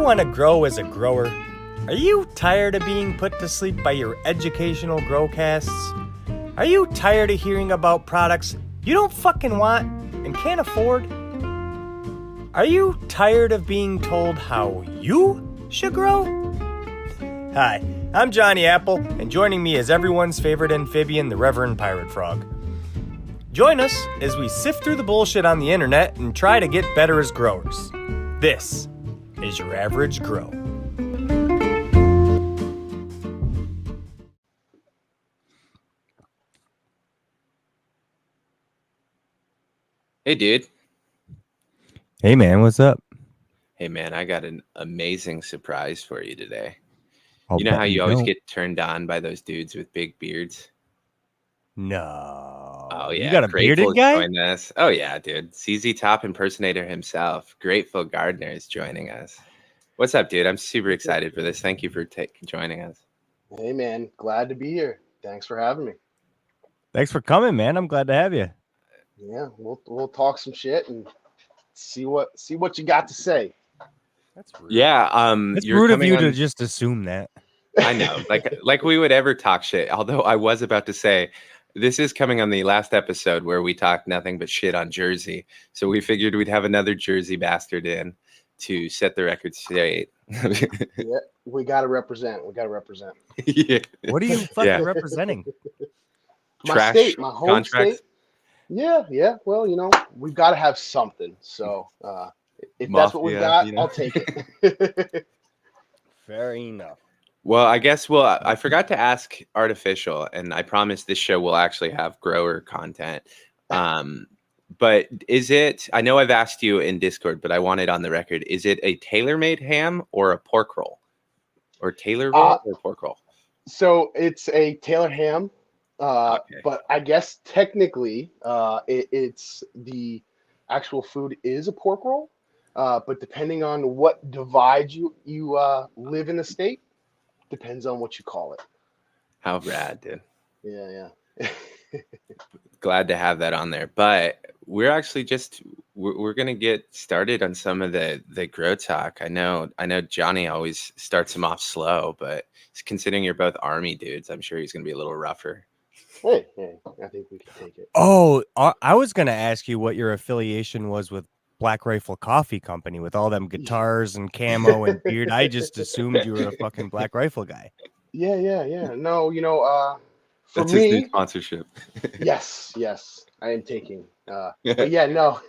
want to grow as a grower? Are you tired of being put to sleep by your educational growcasts? Are you tired of hearing about products you don't fucking want and can't afford? Are you tired of being told how you should grow? Hi, I'm Johnny Apple, and joining me is everyone's favorite amphibian, the Reverend Pirate Frog. Join us as we sift through the bullshit on the internet and try to get better as growers. This is Your Average Grow. Hey, dude. Hey, man, what's up? Hey, man, I got an amazing surprise for you today. I'll You know bet how you always don't. get turned on by those dudes with big beards? No. Oh, yeah. You got a bearded guy? Joined us. Oh, yeah, dude. CZ Top impersonator himself, Grateful Gardner, is joining us. What's up, dude? I'm super excited for this. Thank you for joining us. Hey, man. Glad to be here. Thanks for having me. Thanks for coming, man. I'm glad to have you. Yeah, we'll talk some shit and see what you got to say. That's rude. Yeah, it's rude of you to just assume that. I know, like we would ever talk shit. Although I was about to say, this is coming on the last episode where we talked nothing but shit on Jersey. So we figured we'd have another Jersey bastard in to set the record straight. Yeah, we got to represent. Yeah. What are you fucking representing? My Trash state, my home contracts? state. Yeah. Well, we've got to have something. So if that's what we've got, I'll take it. Fair enough. Well, I guess I forgot to ask Artificial, and I promise this show will actually have grower content. But is it, I know I've asked you in Discord, but I want it on the record. Is it a tailor-made ham or a pork roll? Or tailor roll or pork roll? So it's a Taylor ham. Okay. But I guess technically it's the actual food is a pork roll. But depending on what divide you live in the state, depends on what you call it. How rad, dude. Yeah. Glad to have that on there. But we're actually we're going to get started on some of the grow talk. I know Johnny always starts him off slow, but considering you're both Army dudes, I'm sure he's going to be a little rougher. Hey, I think we can take it. Oh, I was going to ask you what your affiliation was with Black Rifle Coffee Company with all them guitars and camo and beard. I just assumed you were a fucking Black Rifle guy. Yeah. No, for That's me, his new sponsorship. yes, I am taking. But yeah, no,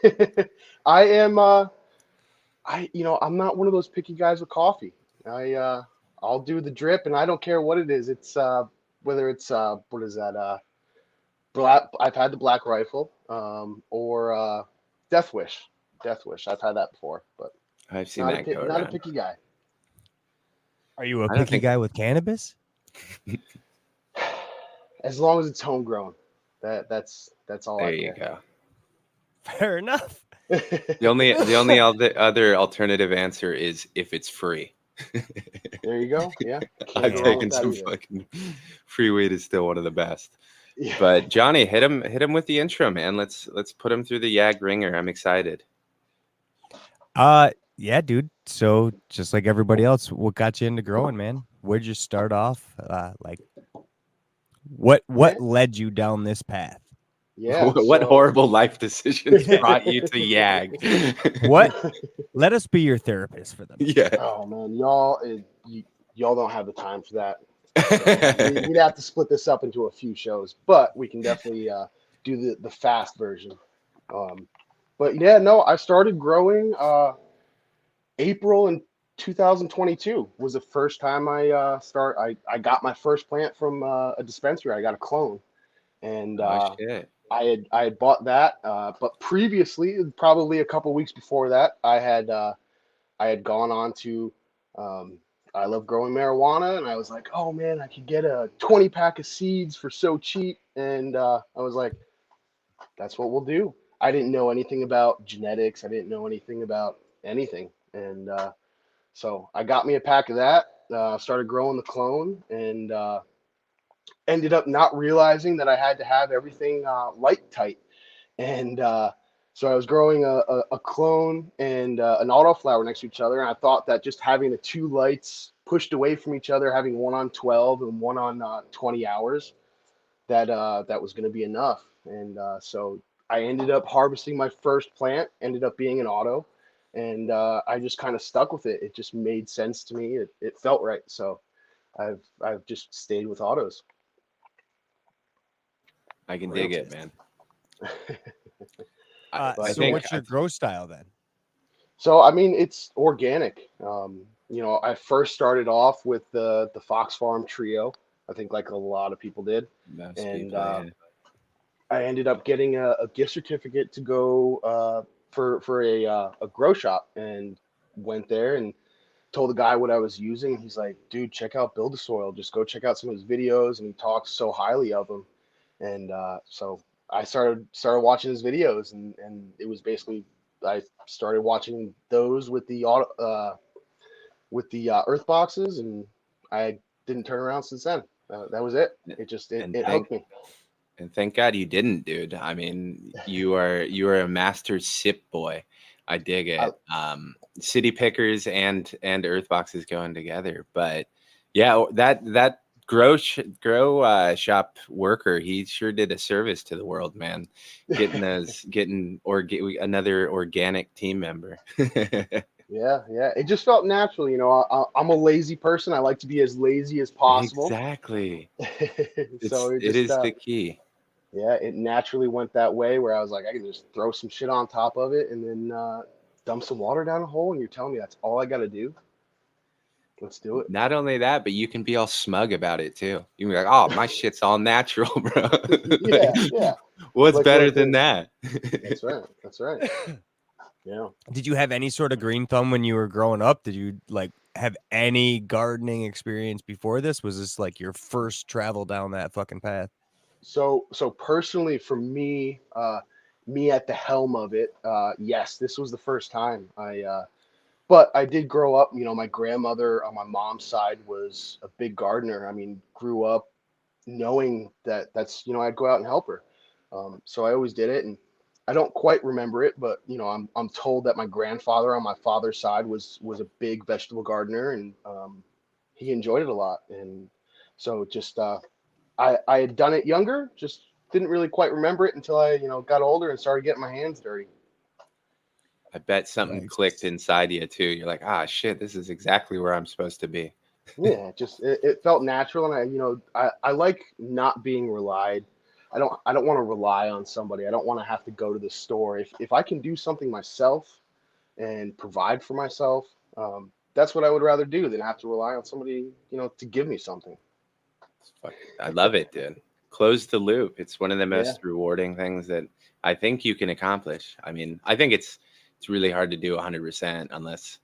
I am. I'm not one of those picky guys with coffee. I'll do the drip, and I don't care what it is. It's whether it's what is that? I've had the Black Rifle, or Death Wish. I've had that before, but I've seen not that go not around. a picky guy. Are you a picky guy with cannabis? As long as it's homegrown, that's all. There you go. Fair enough. The only other alternative answer is if it's free. There you go. Yeah, I've taken some fucking free weed. Is still one of the best. Yeah. But Johnny, hit him with the intro, man. Let's put him through the Yag ringer. I'm excited. Yeah, dude. So just like everybody else, what got you into growing, man? Where'd you start off? What led you down this path? Yeah. What horrible life decisions brought you to Yag? What? Let us be your therapist for them. Yeah. Oh man, y'all don't have the time for that. So we'd have to split this up into a few shows, but we can definitely do the fast version. But yeah, no, I started growing April in 2022 was the first time I got my first plant from a dispensary. I got a clone, and shit. I had bought that, but previously, probably a couple weeks before that, I had gone on to I love growing marijuana, and I was like, oh man, I could get a 20-pack of seeds for so cheap, and I was like, that's what we'll do. I didn't know anything about genetics. I didn't know anything about anything, and so I got me a pack of that. Started growing the clone, and ended up not realizing that I had to have everything light tight. And So I was growing a clone and an autoflower next to each other, and I thought that just having the two lights pushed away from each other, having one on 12 and one on 20 hours, that was going to be enough. And so I ended up harvesting my first plant, ended up being an auto, and I just kind of stuck with it. It just made sense to me. It felt right. So I've just stayed with autos. I can dig it, man. I So think what's your grow style then? So I mean, it's organic. I first started off with the Fox Farm Trio. I think like a lot of people did, most and people, yeah. I ended up getting a gift certificate to go for a grow shop, and went there and told the guy what I was using. He's like, "Dude, check out Build a Soil. Just go check out some of his videos." And he talks so highly of him, and so I started watching his videos, and it was basically I started watching those with the earth boxes, and I didn't turn around since then. That was it. And It thank hooked me. and thank God you didn't, dude. I mean, you are a master sip boy. I dig I, it. City pickers and earth boxes going together. But yeah, that grow shop worker, he sure did a service to the world, man. Another organic team member. yeah. It just felt natural. I'm a lazy person. I like to be as lazy as possible. Exactly. So It is the key. yeah, it naturally went that way where I was like, I can just throw some shit on top of it and then dump some water down a hole. And you're telling me that's all I got to do? Let's do it. Not only that, but you can be all smug about it too. You can be like, "Oh, my shit's all natural, bro." Yeah, Like, yeah. what's Like what I better than did. that? That's right. That's right. Yeah. Did you have any sort of green thumb when you were growing up? Did you like have any gardening experience before this? Was this like your first travel down that fucking path? So personally, for me, me at the helm of it, yes, this was the first time but I did grow up. My grandmother on my mom's side was a big gardener. I mean, grew up knowing that's I'd go out and help her. So I always did it, and I don't quite remember it, but I'm told that my grandfather on my father's side was a big vegetable gardener, and he enjoyed it a lot. And so just I had done it younger, just didn't really quite remember it until I got older and started getting my hands dirty. I bet something Nice. clicked inside you too. You're like, "Ah, shit, this is exactly where I'm supposed to be." Yeah, it felt natural, and I like not being relied. I don't want to rely on somebody. I don't want to have to go to the store. If I can do something myself and provide for myself, that's what I would rather do than have to rely on somebody, to give me something. I love it, dude. Close the loop. It's one of the Yeah, most rewarding things that I think you can accomplish. I mean, I think it's really hard to do 100% unless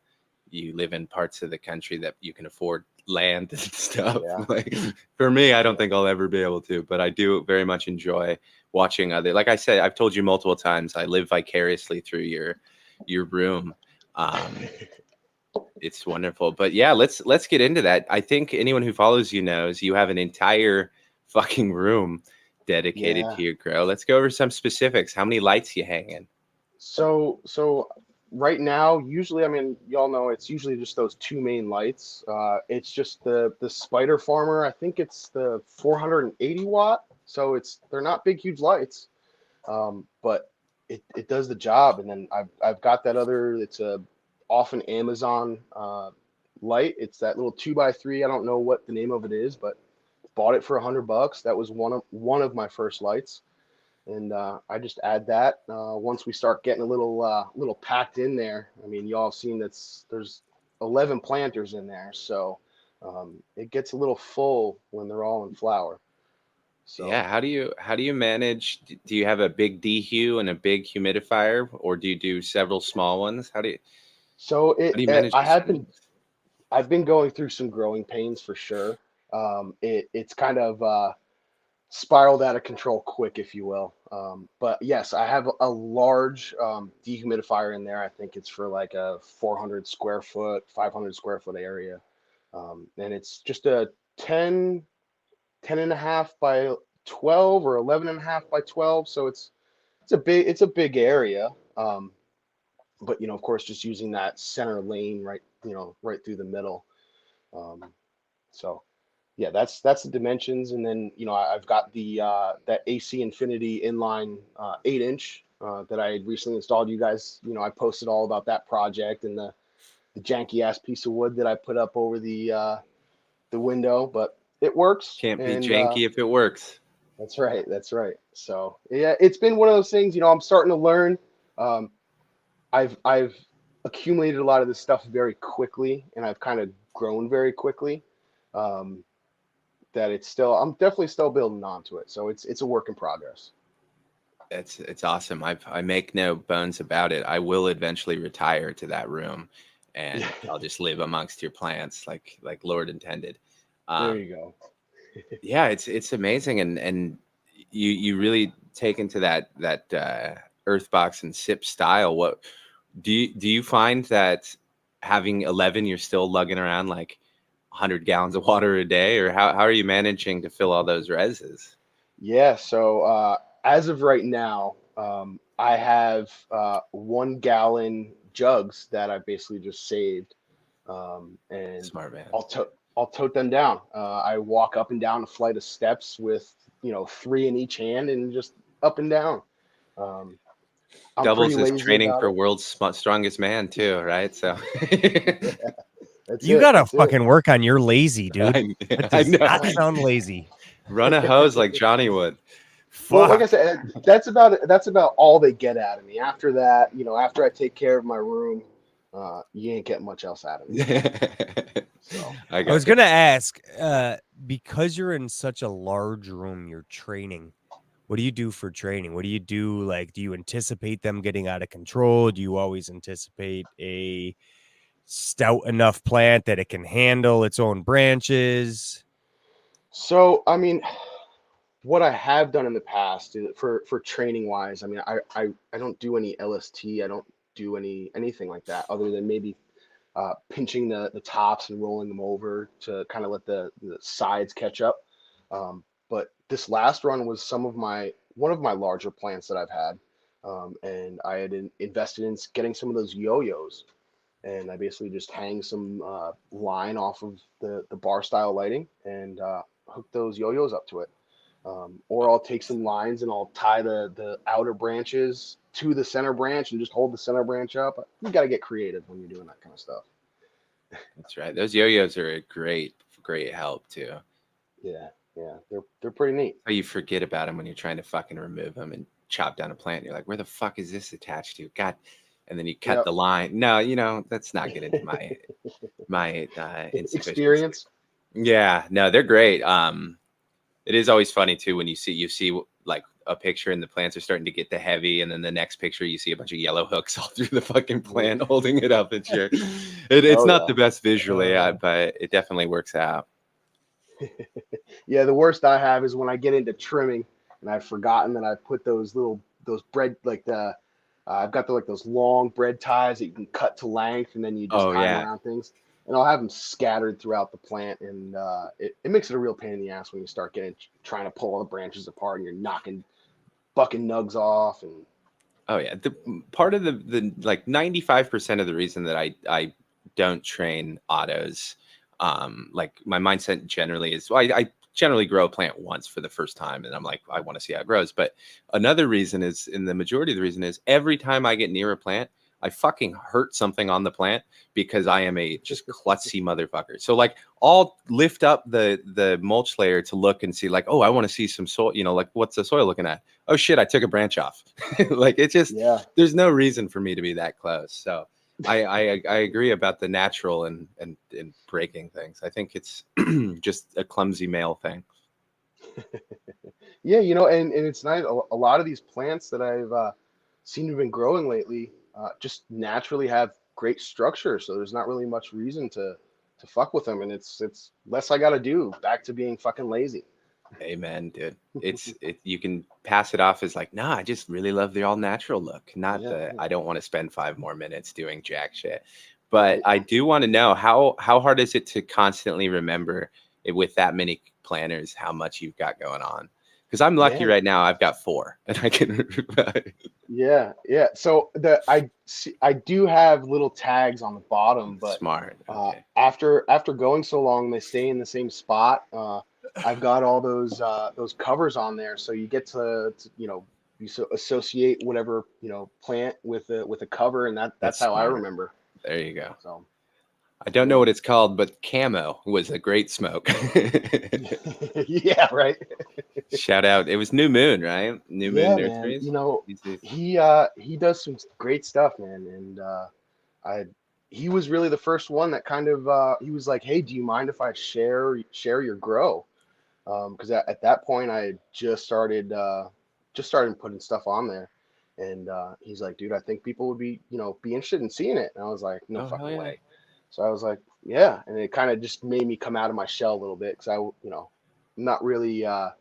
you live in parts of the country that you can afford land and stuff. yeah, Like for me, I don't yeah. think I'll ever be able to, but I do very much enjoy watching other. Like I said, I've told you multiple times, I live vicariously through your room. Um, it's wonderful. But yeah, let's get into that. I think anyone who follows you knows you have an entire fucking room dedicated Yeah. to your grow. Let's go over some specifics. How many lights you hanging? So right now, usually, I mean, y'all know it's usually just those two main lights. It's just the Spider Farmer. I think it's the 480 watt. So they're not big, huge lights, but it does the job. And then I've got that other. It's a off an Amazon light. It's that little 2x3. I don't know what the name of it is, but bought it for $100. That was one of my first lights, and I just add that once we start getting a little packed in there. I mean, y'all have seen there's 11 planters in there, so it gets a little full when they're all in flower. So Yeah, how do you manage? Do you have a big dehu and a big humidifier, or do you do several small ones? so How do you manage I the have been streams? I've been going through some growing pains for sure. It's kind of spiraled out of control quick, if you will. But yes, I have a large dehumidifier in there. I think it's for like a 400 square foot, 500 square foot area. And it's just a 10 and a half by 12 or 11 and a half by 12. So it's a big area. But of course, just using that center lane right, right through the middle. Um, so yeah, that's the dimensions, and then I've got the that AC Infinity inline 8-inch that I had recently installed. You guys, I posted all about that project and the janky ass piece of wood that I put up over the window, but it works. Can't be And janky if it works. that's right, that's right. So yeah, it's been one of those things. I'm starting to learn. Um, I've accumulated a lot of this stuff very quickly, and I've kind of grown very quickly. Um, that I'm definitely still building onto it. So it's a work in progress. It's awesome. I make no bones about it. I will eventually retire to that room, and I'll just live amongst your plants, like Lord intended. There you go. Yeah, it's amazing, and you really take into that earth box and sip style. What do you find that having 11, you're still lugging around like 100 gallons of water a day, or how are you managing to fill all those reses? Yeah. So as of right now, I have 1 gallon jugs that I basically just saved, and Smart man. I'll tote them down. I walk up and down a flight of steps with 3 in each hand and just up and down. Um, I'm pretty Doubles as lazy training about for it. world's strongest man too, right? So That's You it. gotta That's it. fucking work on your lazy, dude. I, That I does know. not sound lazy. Run a hose like Johnny would. Well, like I Fuck. said, that's about all they get out of me. After that, after I take care of my room, you ain't getting much else out of me. So I I was got you. gonna ask, because you're in such a large room, you're training. What do you do for training? What do you do? Like, do you anticipate them getting out of control? Do you always anticipate a stout enough plant that it can handle its own branches? I mean, what I have done in the past for training wise, I mean, I don't do any LST. I don't do anything like that other than maybe pinching the tops and rolling them over to kind of let the sides catch up. But this last run was one of my larger plants that I've had, and I had invested in getting some of those yo-yos, and I basically just hang some line off of the bar style lighting and hook those yo-yos up to it. Or I'll take some lines and I'll tie the outer branches to the center branch and just hold the center branch up. You got to get creative when you're doing that kind of stuff. That's right. Those yo-yos are a great help too. Yeah, they're pretty neat. How you forget about them when you're trying to fucking remove them and chop down a plant. You're like, where the fuck is this attached to? God. And then you cut Yep. the line. No, that's not get into my insufficiency. Experience. Yeah, no, they're great. It is always funny too when you see like a picture and the plants are starting to get the heavy, and then the next picture you see a bunch of yellow hooks all through the fucking plant holding it up. It's it's not the best visually, but it definitely works out. Yeah, the worst I have is when I get into trimming and I've forgotten that I put those bread like I've got those long bread ties that you can cut to length and then you just Oh tie them yeah. around things. And I'll have them scattered throughout the plant, and it makes it a real pain in the ass when you start trying to pull all the branches apart and you're bucking nugs off. And Oh yeah, the part of the like 95% of the reason that I don't train autos, like my mindset generally is, well, I generally grow a plant once for the first time, and I'm like, I want to see how it grows. But another reason is, and the majority of the reason is, every time I get near a plant, I fucking hurt something on the plant because I am a just klutzy motherfucker. So like, I'll lift up the mulch layer to look and see like, oh, I want to see some soil, like what's the soil looking at? Oh shit, I took a branch off. Like it just, yeah, there's no reason for me to be that close. So I agree about the natural and breaking things. I think it's just a clumsy male thing. yeah, and it's nice. A lot of these plants that I've seen to have been growing lately just naturally have great structure, so there's not really much reason to fuck with them, and it's less I got to do. Back to being fucking lazy. Amen, dude. You can pass it off as like, nah, I just really love the all natural look, not Yeah. I don't want to spend 5 more minutes doing jack shit. But I do want to know how hard is it to constantly remember it with that many planners how much you've got going on? Because I'm lucky Yeah. right now. I've got 4, and I can. Yeah, yeah. So I do have little tags on the bottom, but Smart. Okay. after going so long, they stay in the same spot. I've got all those covers on there, so you get to you associate whatever plant with a cover, and that's That's how I smart. remember. There you go. So I don't know yeah. what it's called, but camo was a great smoke. Yeah, right. Shout out. It was New Moon, right? New Moon Yeah, man. Nurseries. He does some great stuff, man, and I he was really the first one that kind of he was like, "Hey, do you mind if I share your grow?" Because at that point I had just started putting stuff on there, and he's like, "Dude, I think people would be interested in seeing it." And I was like, "No Oh, hell fucking yeah. way." So I was like, "Yeah," and it kind of just made me come out of my shell a little bit because I'm not really a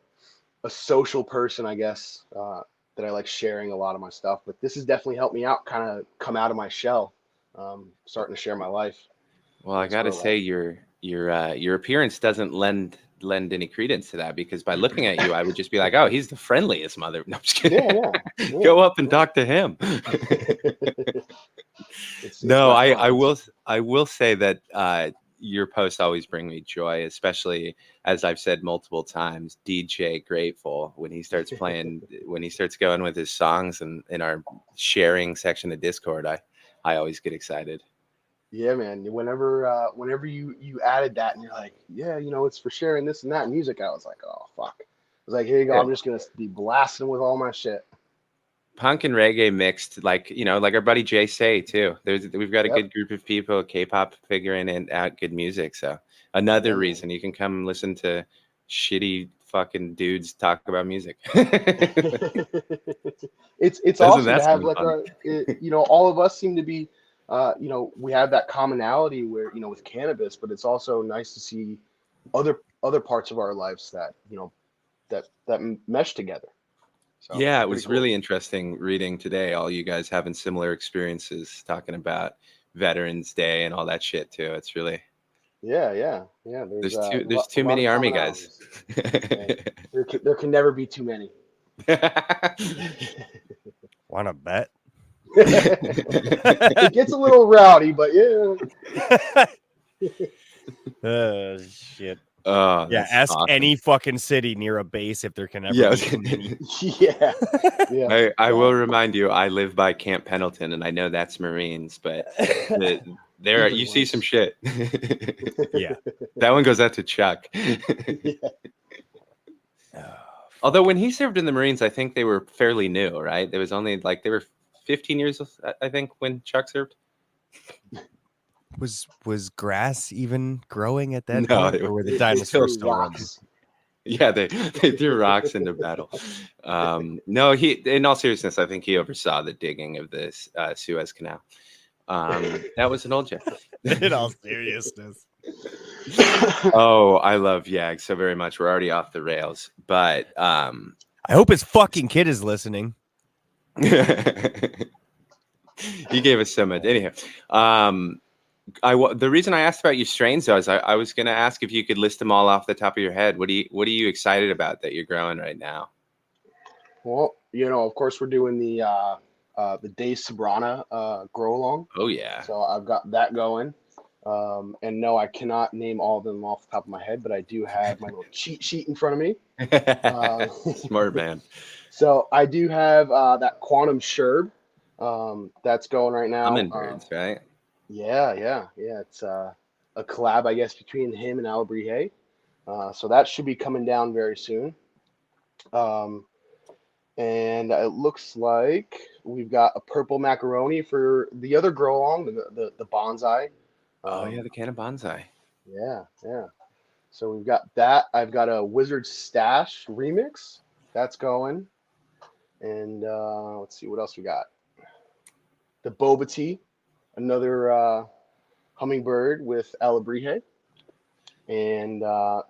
social person, I guess. That I like sharing a lot of my stuff, but this has definitely helped me out, kind of come out of my shell, starting to share my life. Well, I This gotta grow life. say your appearance doesn't lend any credence to that, because by looking at you, I would just be like, oh, he's the friendliest mother. No, I'm just Yeah, kidding. yeah, Go up and yeah. talk to him. It's No, my I friends. will say that your posts always bring me joy, especially as I've said multiple times. DJ Grateful, when he starts playing, when he starts going with his songs and in our sharing section of Discord, I always get excited. Yeah, man. Whenever you added that, and you're like, yeah, it's for sharing this and that music, I was like, oh fuck. I was like, here you go. Good. I'm just gonna be blasting with all my shit. Punk and reggae mixed, like like our buddy Jay Say too. We've got a Yep. good group of people, K-pop figuring it out, good music. So Yeah, another man. reason you can come listen to shitty fucking dudes talk about music. It's Doesn't awesome to that have sound like fun? all of us seem to be, we have that commonality where with cannabis, but it's also nice to see other parts of our lives that that mesh together. So Yeah, it's it pretty was cool. really interesting reading today. All you guys having similar experiences, talking about Veterans Day and all that shit too. It's really Yeah, yeah, yeah. There's there's a too lot may of army guys. commonalities. Hey, there can never be too many. Want to bet? It gets a little rowdy, but yeah. Oh shit. Oh, Yeah, that's ask awesome. any fucking city near a base if there can ever Yeah, be too many. Yeah, yeah. I will remind you, I live by Camp Pendleton, and I know that's Marines, but there Even you see some worse. shit. Yeah. That one goes out to Chuck. Yeah. Although when he served in the Marines, I think they were fairly new, right? There was only like they were 15 years, I think, when Chuck served. Was grass even growing at that No, point, or were the They dinosaurs threw still running? rocks. Yeah, they threw rocks into battle. No, he. In all seriousness, I think he oversaw the digging of this Suez Canal. That was an old jet. In all seriousness. Oh, I love Yag so very much. We're already off the rails, but I hope his fucking kid is listening. he gave us so much. Anyhow, the reason I asked about your strains though is I was going to ask if you could list them all off the top of your head. What are you excited about that you're growing right now? Well, of course, we're doing the Days Sabrana grow along. Oh yeah. So I've got that going. And no, I cannot name all of them off the top of my head, but I do have my little cheat sheet in front of me. Smart man. So I do have that Quantum Sherb that's going right now. Hummingbirds, right? Yeah. It's a collab, I guess, between him and Alabrije. So that should be coming down very soon. And it looks like we've got a purple macaroni for the other grow along, the bonsai. Oh yeah, the can of bonsai. Yeah. So we've got that. I've got a Wizard Stash remix that's going, and let's see what else we got. The Boba Tea, another hummingbird with Alabrije, and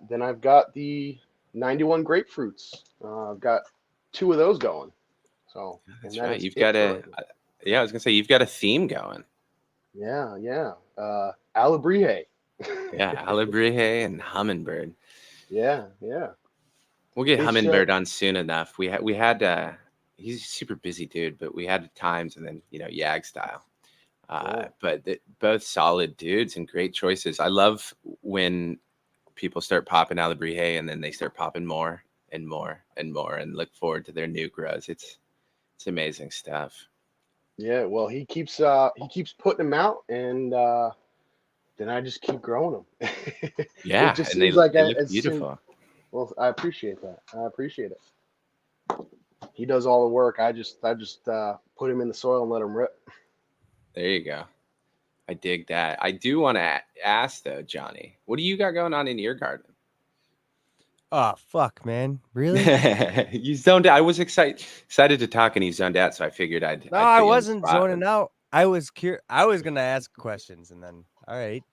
then I've got the 91 grapefruits. I've got 2 of those going. So That's and that right. is You've it got for right now. yeah, I was gonna say you've got a theme going. Yeah. Alabrije. Yeah, Alabrije and Hummingbird. Yeah. We'll get It's Hummingbird on soon enough. We had he's a super busy dude, but we had times, and then Yag style. Cool. But both solid dudes and great choices. I love when people start popping Alebrije and then they start popping more and more and more, and look forward to their new grows. It's amazing stuff. Yeah, well, he keeps putting them out, and then I just keep growing them. It Yeah, just and they seems like they look as soon. beautiful. Well, I appreciate that. I appreciate it. He does all the work. I just put him in the soil and let him rip. There you go. I dig that. I do want to ask though, Johnny, what do you got going on in your garden? Oh fuck, man! Really? You zoned out. I was excited to talk, and he zoned out, so I figured No, I'd I put you on the wasn't spot. zoning out. I was I was gonna ask questions, and then all right,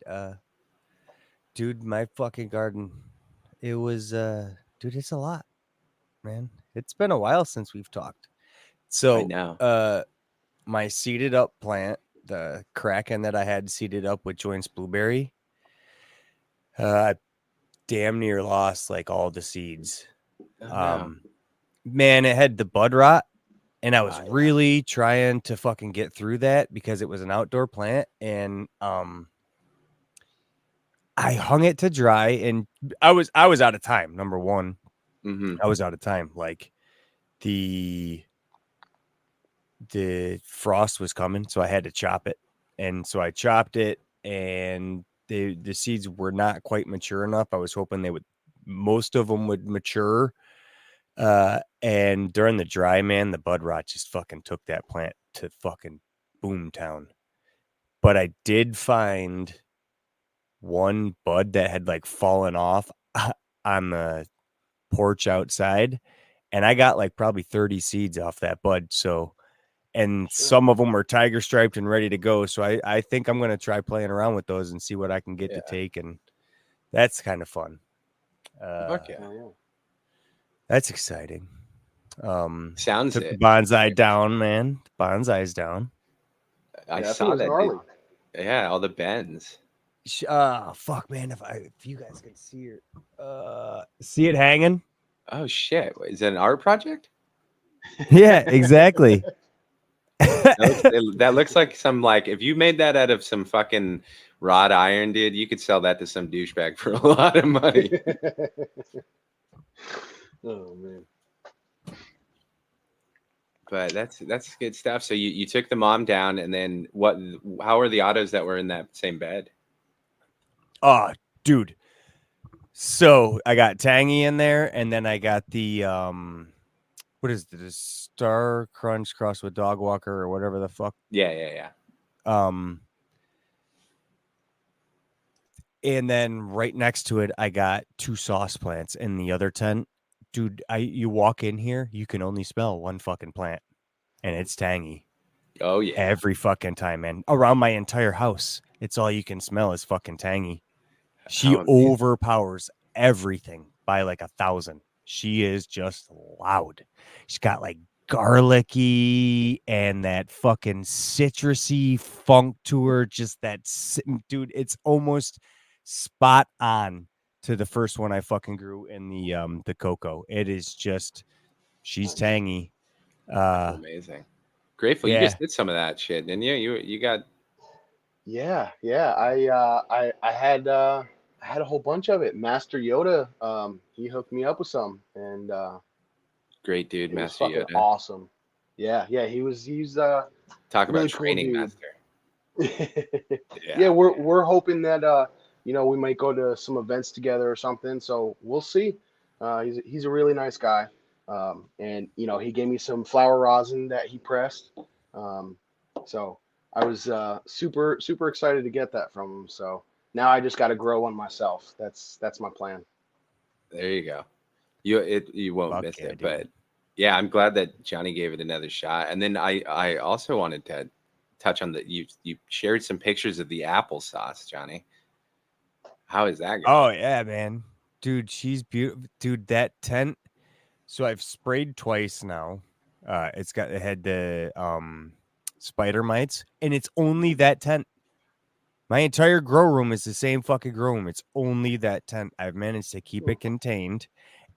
dude, my fucking garden. It was dude, it's a lot, man. It's been a while since we've talked. I So, know. my seeded up plant, the Kraken that I had seeded up with Joyce Blueberry, I damn near lost like all the seeds. Oh, no. Man, it had the bud rot, and I was Yeah. really trying to fucking get through that because it was an outdoor plant, and I hung it to dry, and I was out of time. Number one, Mm-hmm. I was out of time. Like the frost was coming, so I had to chop it, and so I chopped it, and the seeds were not quite mature enough. I was hoping most of them would mature. And during the dry, man, the bud rot just fucking took that plant to fucking boom town. But I did find one bud that had like fallen off on the porch outside, and I got like probably 30 seeds off that bud. So, and some of them were tiger striped and ready to go. So I think I'm going to try playing around with those and see what I can get to take. And that's kind of fun. Fuck yeah. Oh, yeah. That's exciting. Sounds Took the it. bonsai down, man. The bonsai's down. I Yeah, saw was that. gnarly. Yeah, all the bends. Fuck, man. If you guys can see it, see it hanging. Oh shit! Is that an art project? Yeah, exactly. That looks like some, like, if you made that out of some fucking wrought iron, dude, you could sell that to some douchebag for a lot of money. Oh man. But that's good stuff. So you took the mom down, and then what? How are the autos that were in that same bed? Oh, dude. So I got Tangy in there, and then I got the what is it? The Star Crunch crossed with Dog Walker or whatever the fuck. Yeah. And then right next to it, I got 2 sauce plants in the other tent. Dude, you walk in here, you can only smell one fucking plant, and it's Tangy. Oh yeah. Every fucking time, man. Around my entire house, it's all you can smell is fucking Tangy. She How amazing. overpowers everything by like 1,000. She is just loud. She's got like garlicky and that fucking citrusy funk to her. Just that, dude. It's almost spot on to the first one I fucking grew in the cocoa. It is just, she's tangy. Amazing. Grateful. You Yeah. just did some of that shit, didn't you? You got. Yeah. I had I had a whole bunch of it. Master Yoda, he hooked me up with some, and Great dude, it was Master fucking Yoda. awesome. Yeah, he's Talk really about cool training dude. master. Yeah, we're hoping that we might go to some events together or something. So we'll see. He's a really nice guy, and he gave me some flower rosin that he pressed. So I was super super excited to get that from him. So now I just got to grow one myself. That's my plan. There you go. You won't Fuck miss yeah, it, dude. but yeah, I'm glad that Johnny gave it another shot. And then I also wanted to touch on that. You shared some pictures of the applesauce, Johnny. How is that going? Oh yeah, man. Dude, she's beautiful. Dude, that tent. So I've sprayed twice now. It had the spider mites, and it's only that tent. My entire grow room is the same fucking grow room. It's only that tent. I've managed to keep it contained,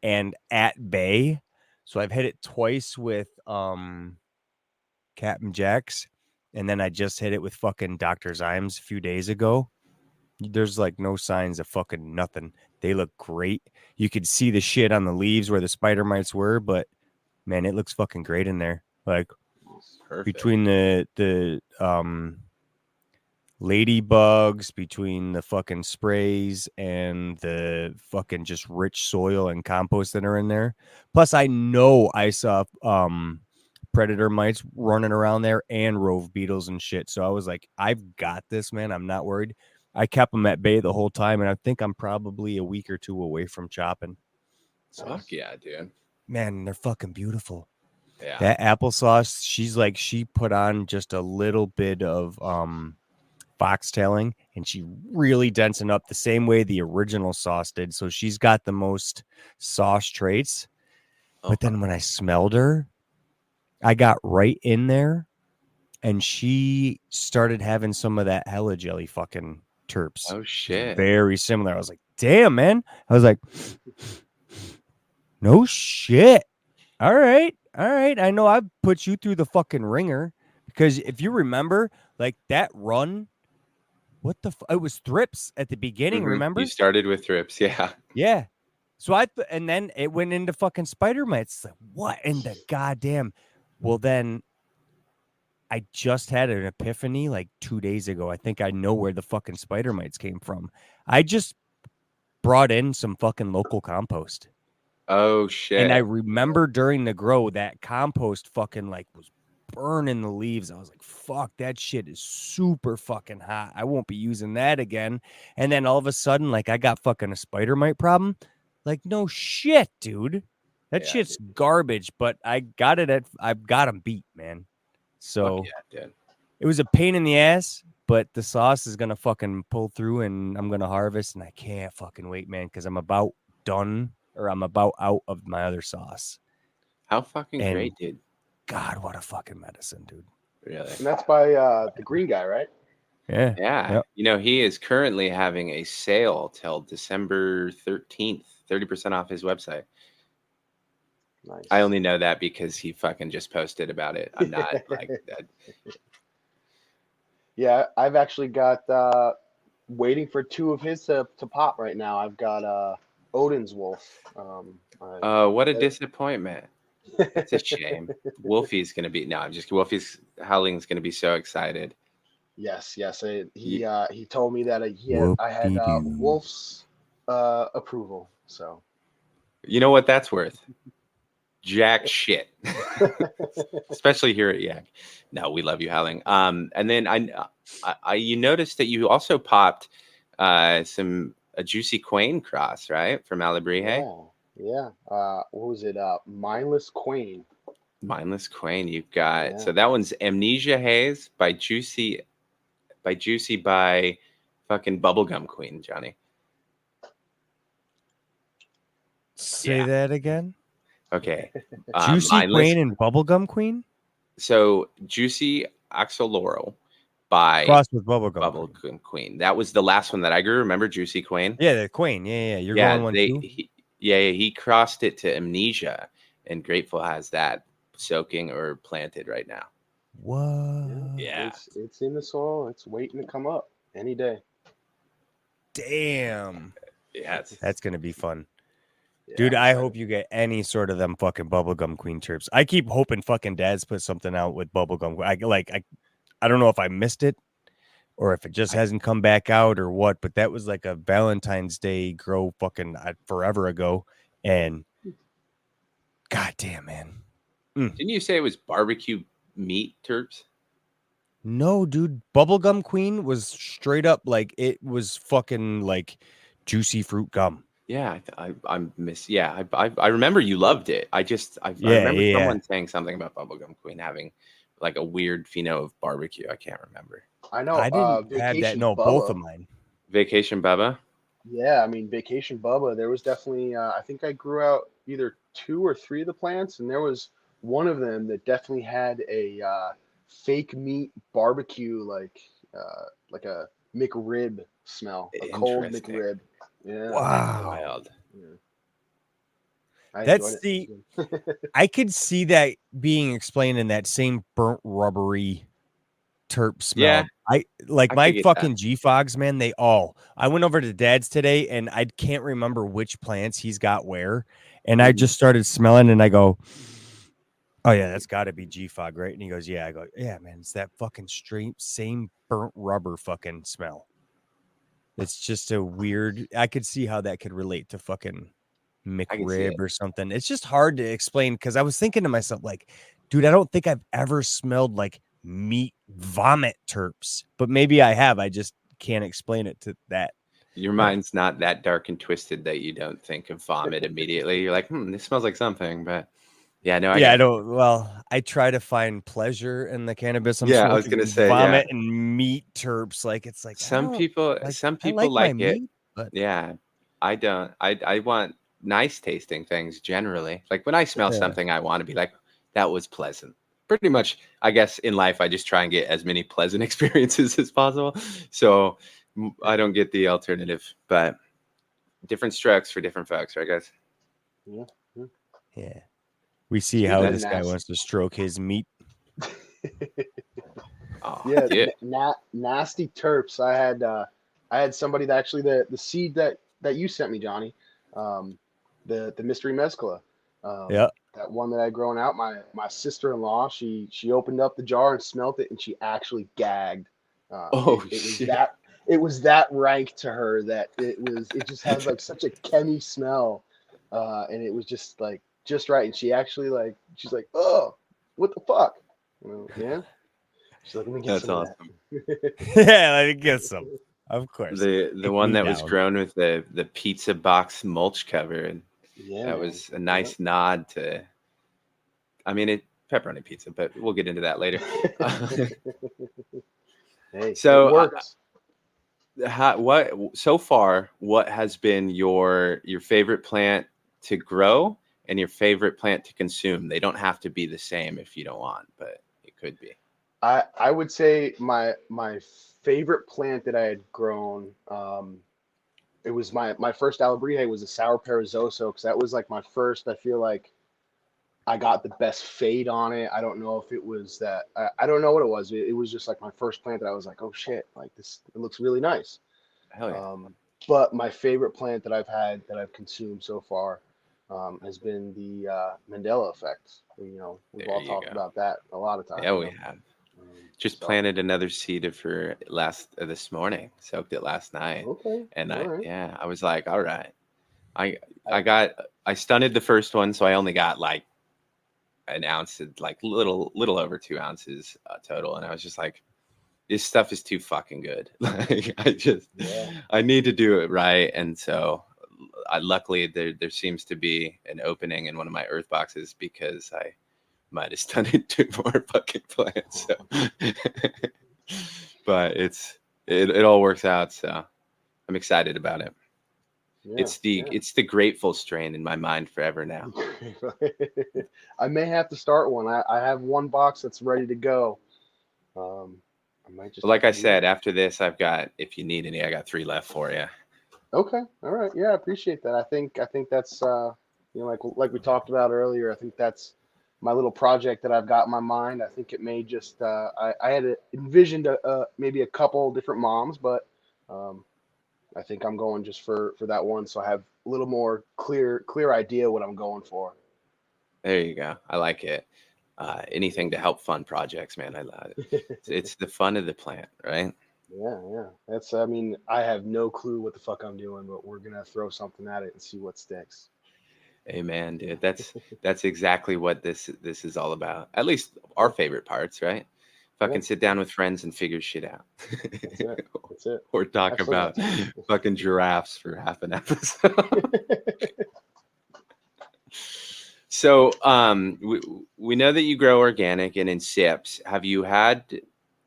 and at bay. So I've hit it twice with Captain Jack's, and then I just hit it with fucking Dr. Zymes a few days ago. There's like no signs of fucking nothing. They look great. You could see the shit on the leaves where the spider mites were, but man, it looks fucking great in there. Like Perfect. between the ladybugs, between the fucking sprays and the fucking just rich soil and compost that are in there. Plus, I know I saw predator mites running around there and rove beetles and shit. So I was like, I've got this, man. I'm not worried. I kept them at bay the whole time, and I think I'm probably a week or two away from chopping. So, Fuck yeah, dude. man, they're fucking beautiful. Yeah. That applesauce, she put on just a little bit of foxtailing, and she really densing up the same way the original sauce did. So she's got the most sauce traits. But then when I smelled her, I got right in there, and she started having some of that hella jelly fucking terps. Oh shit. Very similar. I was like, damn, man. I was like, no shit. All right. I know I've put you through the fucking ringer, because if you remember, like that run, what the it was thrips at the beginning, remember? You started with thrips, yeah. Yeah. So and then it went into fucking spider mites. Like, what in the goddamn? Well, then I just had an epiphany like 2 days ago. I think I know where the fucking spider mites came from. I just brought in some fucking local compost. Oh shit. And I remember during the grow that compost fucking like was burning the leaves. I was like, fuck, that shit is super fucking hot. I won't be using that again. And then all of a sudden, like, I got fucking a spider mite problem. Like, no shit, dude. That shit's garbage, but I've got them beat, man. So fuck yeah, dude. It was a pain in the ass, but the sauce is gonna fucking pull through, and I'm gonna harvest, and I can't fucking wait, man, because I'm about done, or I'm about out of my other sauce. How fucking And great, dude. God, what a fucking medicine, dude. Really. And that's by the green guy, right? Yeah. Yeah. Yep. You know, he is currently having a sale till December 13th, 30% off his website. Nice. I only know that because he fucking just posted about it. I'm not like that. Yeah, I've actually got waiting for two of his to pop right now. I've got Odin's Wolf. What a disappointment. It's a shame. Wolfie's gonna be Wolfie's Howling's gonna be so excited. Yes. He told me that I had Wolf's approval. So you know what that's worth? Jack shit. Especially here at Yak. No, we love you, Howling. And then I you noticed that you also popped a Juicy Quain cross, right? From Alabrije. Yeah. What was it? Mindless Quain. Mindless Quain. You've got so that one's Amnesia Haze by Juicy by fucking Bubblegum Queen, Johnny. Say that again. Okay. Juicy Queen and Bubblegum Queen? So Juicy Axolotl by Cross with Bubblegum Queen. That was the last one that I grew. Remember Juicy Queen? Yeah, the Queen. Yeah. You're going one too? He crossed it to Amnesia, and Grateful has that soaking or planted right now. What? Yeah. It's in the soil. It's waiting to come up any day. Damn. Yeah. That's going to be fun. Dude, I hope you get any sort of them fucking Bubblegum Queen chirps. I keep hoping fucking Dad's put something out with Bubblegum. I don't know if I missed it or if it just hasn't come back out or what, but that was like a Valentine's Day grow fucking forever ago. And goddamn, man. Didn't you say it was barbecue meat terps? No, dude. Bubblegum Queen was straight up like it was fucking like juicy fruit gum. Yeah, I remember you loved it. I remember someone saying something about Bubblegum Queen having like a weird pheno of barbecue. I can't remember. I know. I didn't have that. No, Bubba. both of mine. Vacation Bubba. Yeah, I mean Vacation Bubba. There was definitely. I think I grew out either 2 or 3 of the plants, and there was one of them that definitely had a fake meat barbecue, like a McRib smell, a cold McRib. Yeah. Wow. Wild. Yeah. I That's enjoyed the it. I could see that being explained in that same burnt rubbery terp Yeah, smell. I like I could my get that. fucking G Fogs, man. They all. I went over to Dad's today, and I can't remember which plants he's got where, and I just started smelling, and I go, "Oh yeah, that's got to be G Fog, right?" And he goes, "Yeah." I go, "Yeah, man, it's that fucking straight same burnt rubber fucking smell." It's just a weird. I could see how that could relate to fucking I can see McRib it. or something. It's just hard to explain because I was thinking to myself, like, dude, I don't think I've ever smelled like meat vomit terps, but maybe I have. I just can't explain it to that. Your mind's not that dark and twisted that you don't think of vomit immediately. You're like, this smells like something. But yeah, no, I Yeah, I got you. don't. Well, I try to find pleasure in the cannabis I'm Yeah, I was smoking, gonna and say, yeah. vomit and meat terps. Like, it's like I don't like. Some I people like my like it. meat, but Yeah, I don't. I want nice tasting things generally. Like when I smell yeah. something, I want to be like, that was pleasant. Pretty much, I guess in life, I just try and get as many pleasant experiences as possible. So I don't get the alternative, but different strokes for different folks, right, guys? Yeah. Yeah. Yeah. We see how Speaking of That, this guy nasty, wants to stroke his meat. oh, yeah, dude. nasty terps. I had somebody that actually the seed that you sent me, Johnny, the mystery mezcla, Yeah. that one that I grown out. My sister-in-law, she opened up the jar and smelt it, and she actually gagged. Oh It was shit. that rank to her that it just has like such a chemi smell, and it was just like just right. And she actually she's like, oh, what the fuck, yeah. She's like, let me get That's some of awesome. that. Yeah, I guess so. Of course. The Take one me that was down. grown with the pizza box mulch cover, and Yeah, that man. was a Yeah. nice nod to. I mean, pepperoni pizza, but we'll get into that later. Hey, it So, works. what so far? What has been your favorite plant to grow and your favorite plant to consume? They don't have to be the same if you don't want, but it could be. I would say my favorite plant that I had grown, it was my first Alebrije was a sour perezoso because that was like my first. I feel like I got the best fade on it. I don't know if it was that. I don't know what it was. It was just like my first plant that I was like, oh shit, like this. It looks really nice. Hell yeah! But my favorite plant that I've had that I've consumed so far has been the Mandela effect. We've There all you talked go. about that a lot of Yeah, times. we have. Just So planted another seed for this morning. Soaked it last night, okay, and all right. I was like, all right. I I, I stunted the first one, so I only got like an ounce, like little over 2 ounces total, and I was just like, this stuff is too fucking good. Like yeah. I need to do it right, and so luckily there seems to be an opening in one of my earth boxes because I might have stunted 2 more fucking plants. So, but it all works out, so I'm excited about it. Yeah, yeah. It's the grateful strain in my mind forever now. I may have to start one. I have one box that's ready to go. Um, I might just But have like to I do that. said, after this, I've got, if you need any, I got 3 left for you. Okay, all right. Yeah, I appreciate that. I think that's like we talked about earlier. I think that's my little project that I've got in my mind. I think it may just I had envisioned maybe a couple different moms, but um, I think I'm going just for that one, so I have a little more clear idea what I'm going for. There you go. I like it. Anything to help fund projects, man. I love it. It's the fun of the plant, right? Yeah, yeah. That's, I mean, I have no clue what the fuck I'm doing, but we're gonna throw something at it and see what sticks. Hey, man, dude. That's exactly what this is all about. At least our favorite parts, right? Yeah, Fucking sit yeah. down with friends and figure shit out, That's it. That's it. or I talk still got about time. fucking giraffes for half an episode. So, we know that you grow organic and in sips. Have you had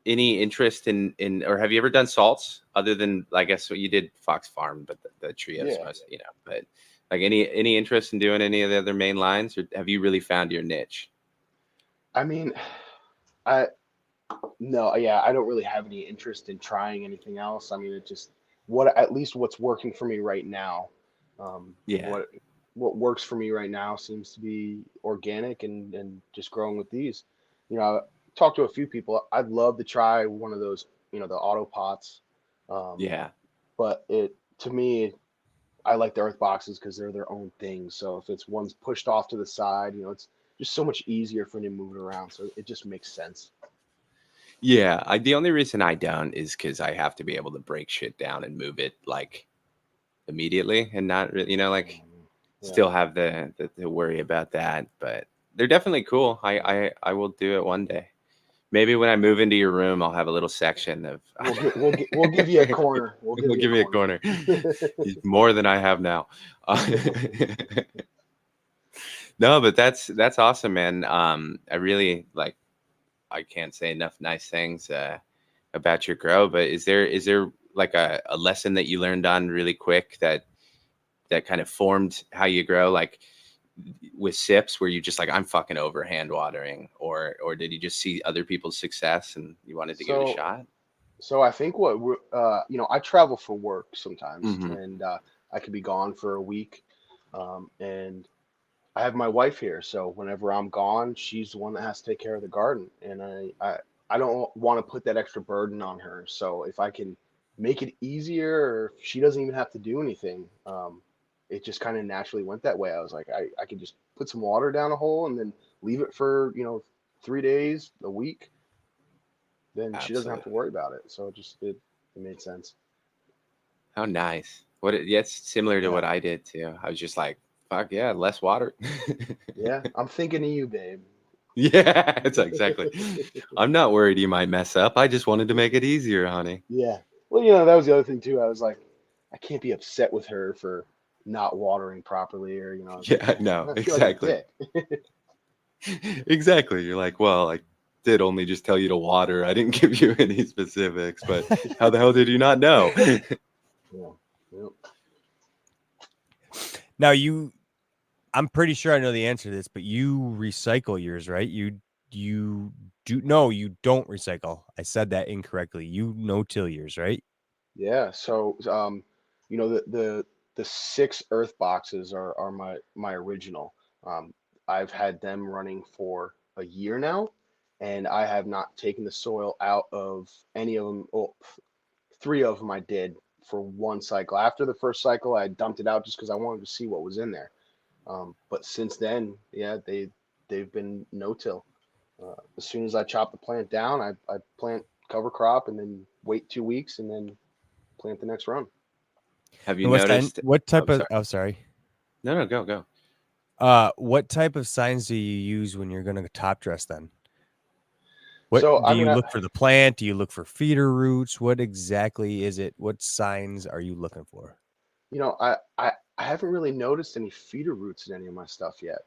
any interest or have you ever done salts other than, I guess, what you did Fox Farm, but the trios Yeah. most, but like any interest in doing any of the other main lines, or have you really found your niche? I mean, I no, yeah, I don't really have any interest in trying anything else. I mean, it just what at least what's working for me right now. Yeah, What what works for me right now seems to be organic and just growing with these. I talked to a few people. I'd love to try one of those, the auto pots. Um, Yeah. but to me, I like the earth boxes because they're their own thing. So if it's one's pushed off to the side, it's just so much easier for me to move it around. So it just makes sense. Yeah. The only reason I don't is because I have to be able to break shit down and move it like immediately and not really, like Yeah. still have the worry about that. But they're definitely cool. I will do it one day. Maybe when I move into your room, I'll have a little section of. We'll give you a corner. We'll Give me a corner. More than I have now. No, but that's awesome, man. I really like. I can't say enough nice things about your grow. But is there like a lesson that you learned on really quick that kind of formed how you grow, like with sips, where you just like, I'm fucking over hand watering, or did you just see other people's success and you wanted to give it a So shot? So I think I travel for work sometimes, Mm-hmm. and I could be gone for a week, and I have my wife here. So whenever I'm gone, she's the one that has to take care of the garden, and I don't want to put that extra burden on her. So if I can make it easier, or if she doesn't even have to do anything, it just kind of naturally went that way. I was like, I could just put some water down a hole and then leave it for 3 days, a week, then she doesn't have to Absolutely. worry about it. So it made sense. How nice. Yeah, it's similar to Yeah. what I did too. I was just like, fuck yeah, less water. Yeah. I'm thinking of you, babe. Yeah, it's exactly. I'm not worried you might mess up. I just wanted to make it easier, honey. Yeah. Well, that was the other thing too. I was like, I can't be upset with her for not watering properly, or I was like, Yeah, man, no, I feel like a exactly. dick. Exactly. You're like, well, I did only just tell you to water. I didn't give you any specifics, but how the hell did you not know? Yeah. Yep. Now I'm pretty sure I know the answer to this, but you recycle yours, right? You do no, you don't recycle. I said that incorrectly. You no-till yours, right? Yeah. So, the 6 earth boxes are my original. Um, I've had them running for a year now, and I have not taken the soil out of any of them. Oh, 3 of them I did for one cycle. After the first cycle, I dumped it out just because I wanted to see what was in there. But since then, yeah, they've been no-till. As soon as I chop the plant down, I plant cover crop and then wait 2 weeks and then plant the next run. Have you And noticed? what Oh, type of sorry. oh sorry. No, go. What type of signs do you use when you're gonna top dress then? What So do I mean, you look for the plant? Do you look for feeder roots? What exactly is it? What signs are you looking for? I haven't really noticed any feeder roots in any of my stuff yet.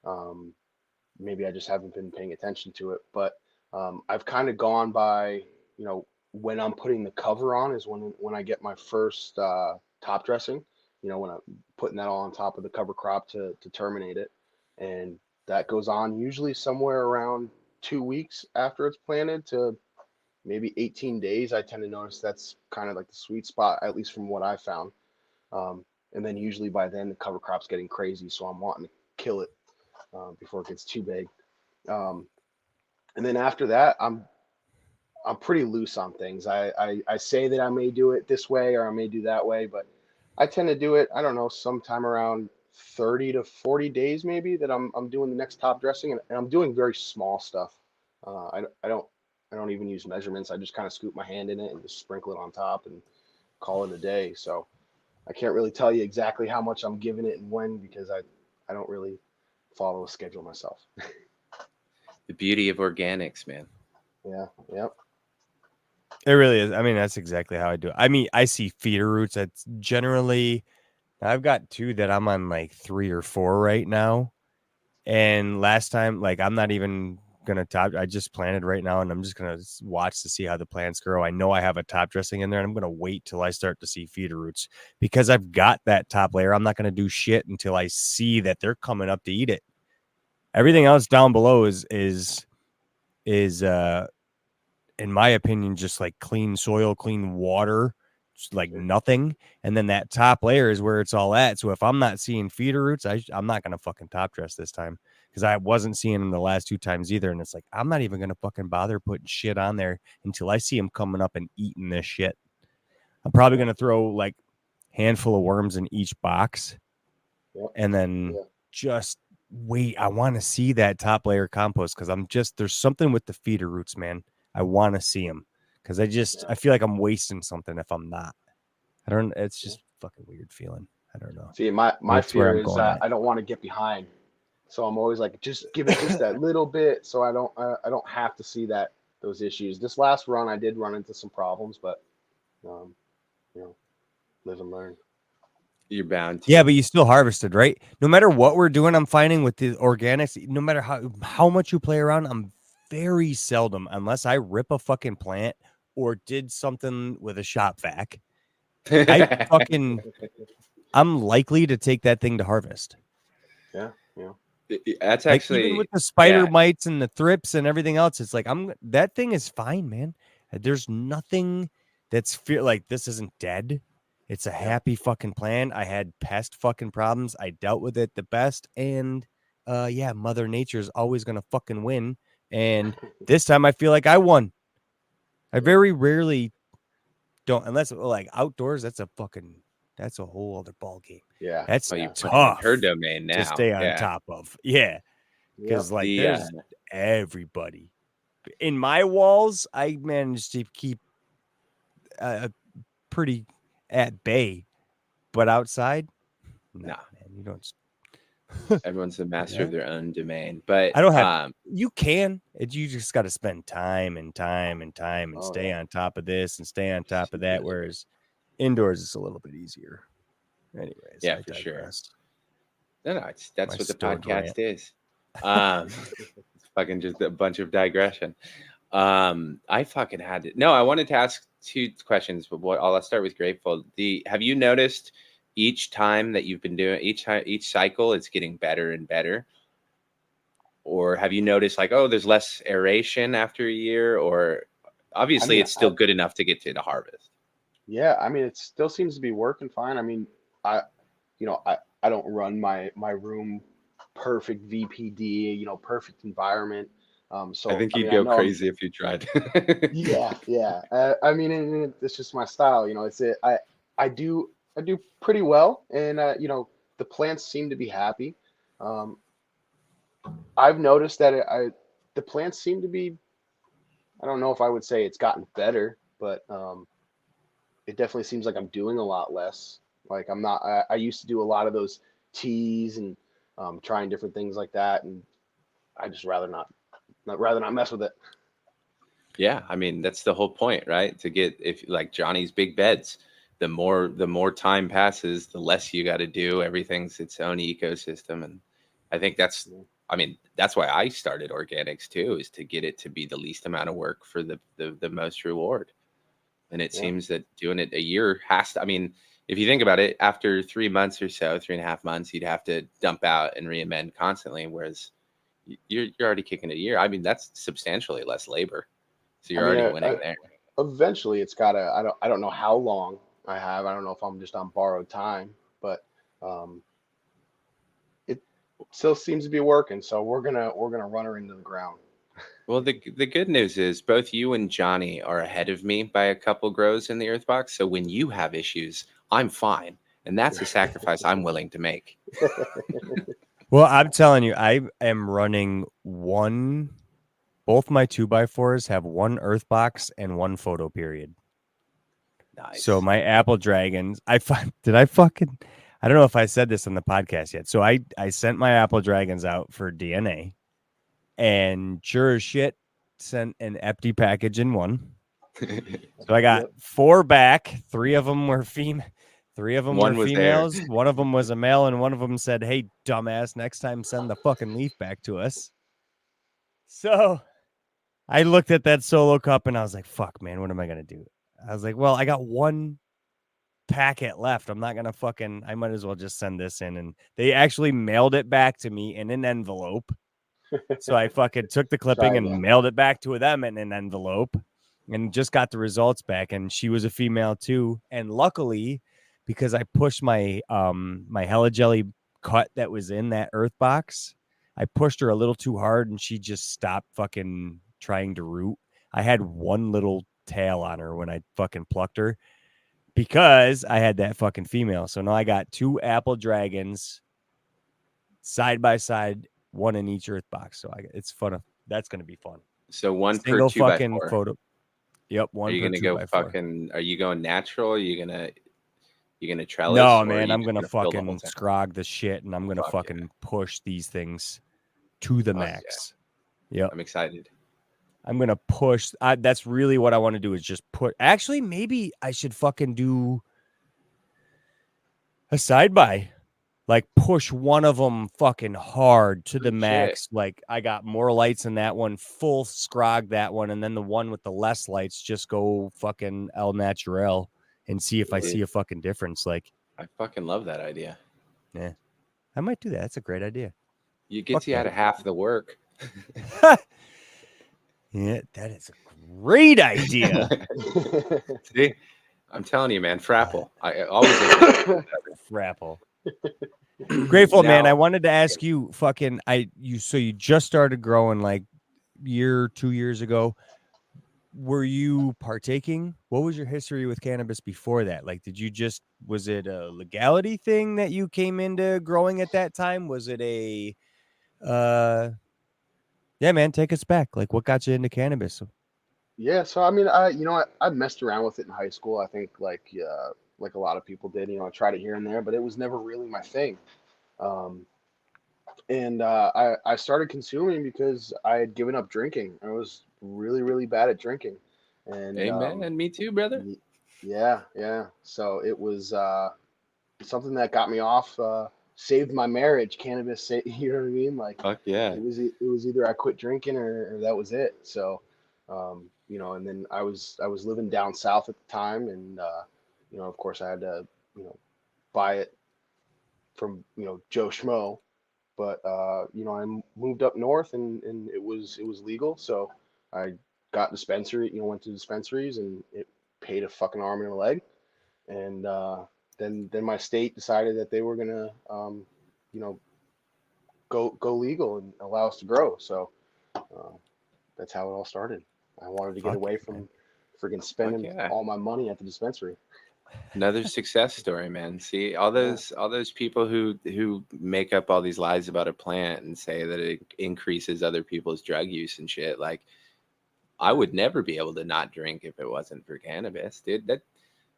Um, Maybe I just haven't been paying attention to it, but I've kind of gone by, when I'm putting the cover on is when I get my first top dressing, when I'm putting that all on top of the cover crop to terminate it. And that goes on usually somewhere around 2 weeks after it's planted to maybe 18 days. I tend to notice that's kind of like the sweet spot, at least from what I found. And then usually by then the cover crop's getting crazy, so I'm wanting to kill it before it gets too big. Um, and then after that, I'm pretty loose on things. I say that I may do it this way or I may do that way, but I tend to do it. I don't know, sometime around 30 to 40 days maybe that I'm doing the next top dressing, and I'm doing very small stuff. I don't even use measurements. I just kind of scoop my hand in it and just sprinkle it on top and call it a day. So I can't really tell you exactly how much I'm giving it and when because I don't really follow a schedule myself. The beauty of organics, man. Yeah, yep. It really is. I mean, that's exactly how I do it. I mean, I see feeder roots. That's generally I've got 2 that I'm on like 3 or 4 right now. And last time, like I'm not even gonna top. I just planted right now, and I'm just gonna watch to see how the plants grow. I know I have a top dressing in there, and I'm gonna wait till I start to see feeder roots because I've got that top layer. I'm not gonna do shit until I see that they're coming up to eat it. Everything else down below is in my opinion just like clean soil, clean water, like nothing, and then that top layer is where it's all at. So if I'm not seeing feeder roots, I'm not gonna fucking top dress this time, because I wasn't seeing them the last 2 times either. And it's like, I'm not even gonna fucking bother putting shit on there until I see them coming up and eating this shit. I'm probably gonna throw like handful of worms in each box, and then just wait. I want to see that top layer compost, because there's something with the feeder roots, man. I want to see them, because I feel like I'm wasting something if I'm not. It's just fucking weird feeling. I don't know. See, my fear is I don't want to get behind, so I'm always like, just give it just that little bit, so I don't have to see those issues. This last run, I did run into some problems, but live and learn. You're bound to. Yeah, but you still harvested, right? No matter what we're doing, I'm finding with the organics, no matter how much you play around, I'm very seldom, unless I rip a fucking plant or did something with a shop vac, I'm likely to take that thing to harvest. Yeah. That's like, actually even with the spider mites and the thrips and everything else. It's like, that thing is fine, man. There's nothing that's like, this isn't dead. It's a happy fucking plant. I had pest fucking problems. I dealt with it the best. And Mother Nature is always gonna fucking win. And this time I feel like I won. I very rarely don't, unless like outdoors. That's a whole other ball game. Yeah, that's tough. Her domain now to stay on top of. Yeah, because there's everybody in my walls. I managed to keep pretty at bay, but outside, nah, man, you don't. Everyone's the master of their own domain, but I don't have. You can. You just got to spend time and stay on top of this and stay on top of that. Whereas indoors, it's a little bit easier. Anyways, yeah, for sure. No, that's what the podcast is. It's fucking just a bunch of digression. I fucking had it. No, I wanted to ask 2 questions, but I'll start with Grateful. Have you noticed each time that you've been doing each cycle, it's getting better and better? Or have you noticed like, oh, there's less aeration after a year? Or obviously it's still good enough to get to the harvest. Yeah, I mean, it still seems to be working fine. I mean, I don't run my room perfect VPD, perfect environment. So I think you'd go crazy if you tried. yeah. I mean, it's just my style. I do pretty well, and the plants seem to be happy. I've noticed that the plants seem to be. I don't know if I would say it's gotten better, but it definitely seems like I'm doing a lot less. Like I'm not. I used to do a lot of those teas and trying different things like that, and I just rather not mess with it. Yeah, I mean that's the whole point, right? To get, if like Johnny's big beds, the more time passes, the less you got to do. Everything's its own ecosystem, and I think that's why I started organics too, is to get it to be the least amount of work for the most reward. And it seems that doing it a year has to. I mean, if you think about it, after 3 months or so, 3.5 months, you'd have to dump out and re-amend constantly, whereas you're already kicking a year. I mean, that's substantially less labor. So you're already winning there. Eventually, it's gotta. I don't know how long I have. I don't know if I'm just on borrowed time, but it still seems to be working. So we're gonna run her into the ground. Well, the good news is both you and Johnny are ahead of me by a couple grows in the earth box. So when you have issues, I'm fine, and that's a sacrifice I'm willing to make. Well, I'm telling you, I am running both my 2x4s have 1 earth box and 1 photo period. Nice. So my apple dragons, I don't know if I said this on the podcast yet. So I sent my apple dragons out for DNA, and sure as shit sent an empty package in one. So I got 4 back. 3 of them were female. 3 of them were females. There. One of them was a male, and one of them said, "Hey, dumbass, next time send the fucking leaf back to us." So I looked at that solo cup and I was like, "Fuck, man, what am I gonna do?" I was like, "Well, I got 1 packet left. I'm not gonna I might as well just send this in." And they actually mailed it back to me in an envelope. So I fucking took the clipping and mailed it back to them in an envelope. and just got the results back, and she was a female too. And luckily, because I pushed my my Hella Jelly cut that was in that earth box, I pushed her a little too hard, and she just stopped fucking trying to root. I had one little tail on her when I fucking plucked her because I had that fucking female. So now I got 2 apple dragons side by side, one in each earth box. So it's fun. That's gonna be fun. So one Single per 2x4. fucking photo. Yep, Are one you per gonna 2 go by 4. fucking? Are you going natural? Are you gonna trellis? No, or are man, you I'm just gonna fill the whole fucking thing? scrog the shit, and I'm gonna Fuck fucking push these things to the Fuck max. Yep, I'm excited. I'm gonna push. That's really what I want to do is just put. Actually, maybe I should fucking do a side by, like push one of them fucking hard to the Shit. max. Like I got more lights in that one, full scrog that one, and then the one with the less lights just go fucking el natural and see if I Dude. see a fucking difference. Like, I fucking love that idea. yeah, I might do that. That's a great idea. It gets Fuck you that. out of half the work. Yeah, that is a great idea. See, I'm telling you, man, Frapple. I always Frapple. Grateful, man. Now- I wanted to ask you, fucking, so you just started growing like 2 years ago. Were you partaking? What was your history with cannabis before that? Like, was it a legality thing that you came into growing at that time? Was it yeah, man, take us back. Like, what got you into cannabis? Yeah, so I mean, I messed around with it in high school. I think like a lot of people did. I tried it here and there, but it was never really my thing. Um, and I started consuming because I had given up drinking. I was really, really bad at drinking, and Amen. And me too, brother. yeah. So it was something that got me off, saved my marriage. Cannabis, you know what I mean? Like Fuck yeah. it was either I quit drinking or that was it. So, and then I was living down south at the time, and of course I had to buy it from Joe Schmo. But I moved up north, and it was legal. So I got dispensary, went to dispensaries, and it paid a fucking arm and a leg. And then my state decided that they were gonna you know go legal and allow us to grow. So that's how it all started. I wanted to get Fuck away yeah, from man. freaking spending yeah. all my money at the dispensary. Another success story, man. See, all those people who make up all these lies about a plant and say that it increases other people's drug use and shit. Like, I would never be able to not drink if it wasn't for cannabis, dude. That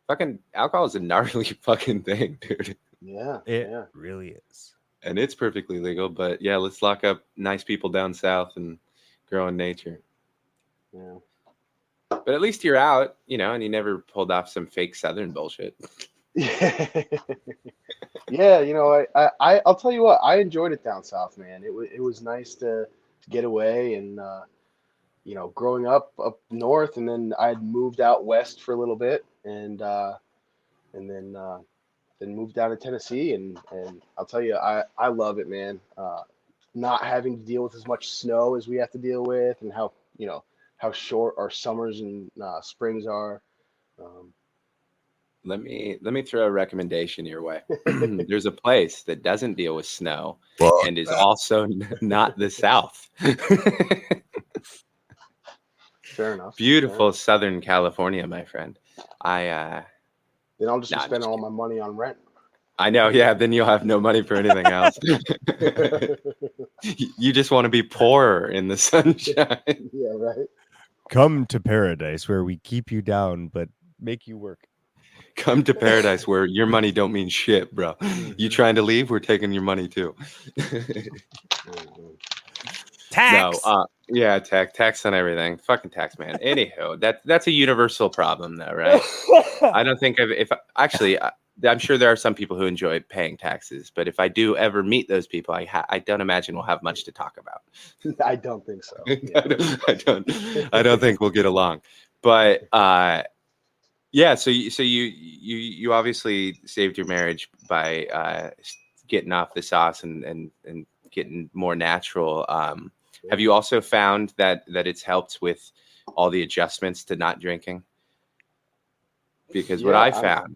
fucking alcohol is a gnarly fucking thing, dude. Yeah, It yeah. really is. And it's perfectly legal. But yeah, let's lock up nice people down south and grow in nature. Yeah. But at least you're out, and you never pulled off some fake Southern bullshit. Yeah, I'll tell you what, I enjoyed it down south, man. It was nice to get away, and growing up north, and then I'd moved out west for a little bit, and then moved down to Tennessee, and I'll tell you, I love it, man. Not having to deal with as much snow as we have to deal with, and how short our summers and springs are. Let me throw a recommendation your way. There's a place that doesn't deal with snow and is also not the South. Fair enough. Beautiful Southern California, my friend. Then I'll just Nah, be I'm spending just all my money on rent. I know, yeah. Then you'll have no money for anything else. You just want to be poorer in the sunshine. Yeah, right. Come to paradise where we keep you down but make you work. Come to paradise where your money don't mean shit, bro. You trying to leave? We're taking your money too. Tax. No, yeah, tax on everything. Fucking tax, man. Anywho, that's a universal problem, though, right? I don't think I'm sure there are some people who enjoy paying taxes, but if I do ever meet those people, I don't imagine we'll have much to talk about. I don't think so. Yeah. I don't think we'll get along. But yeah, so you obviously saved your marriage by getting off the sauce and getting more natural. Have you also found that it's helped with all the adjustments to not drinking? Because what Yeah, I found,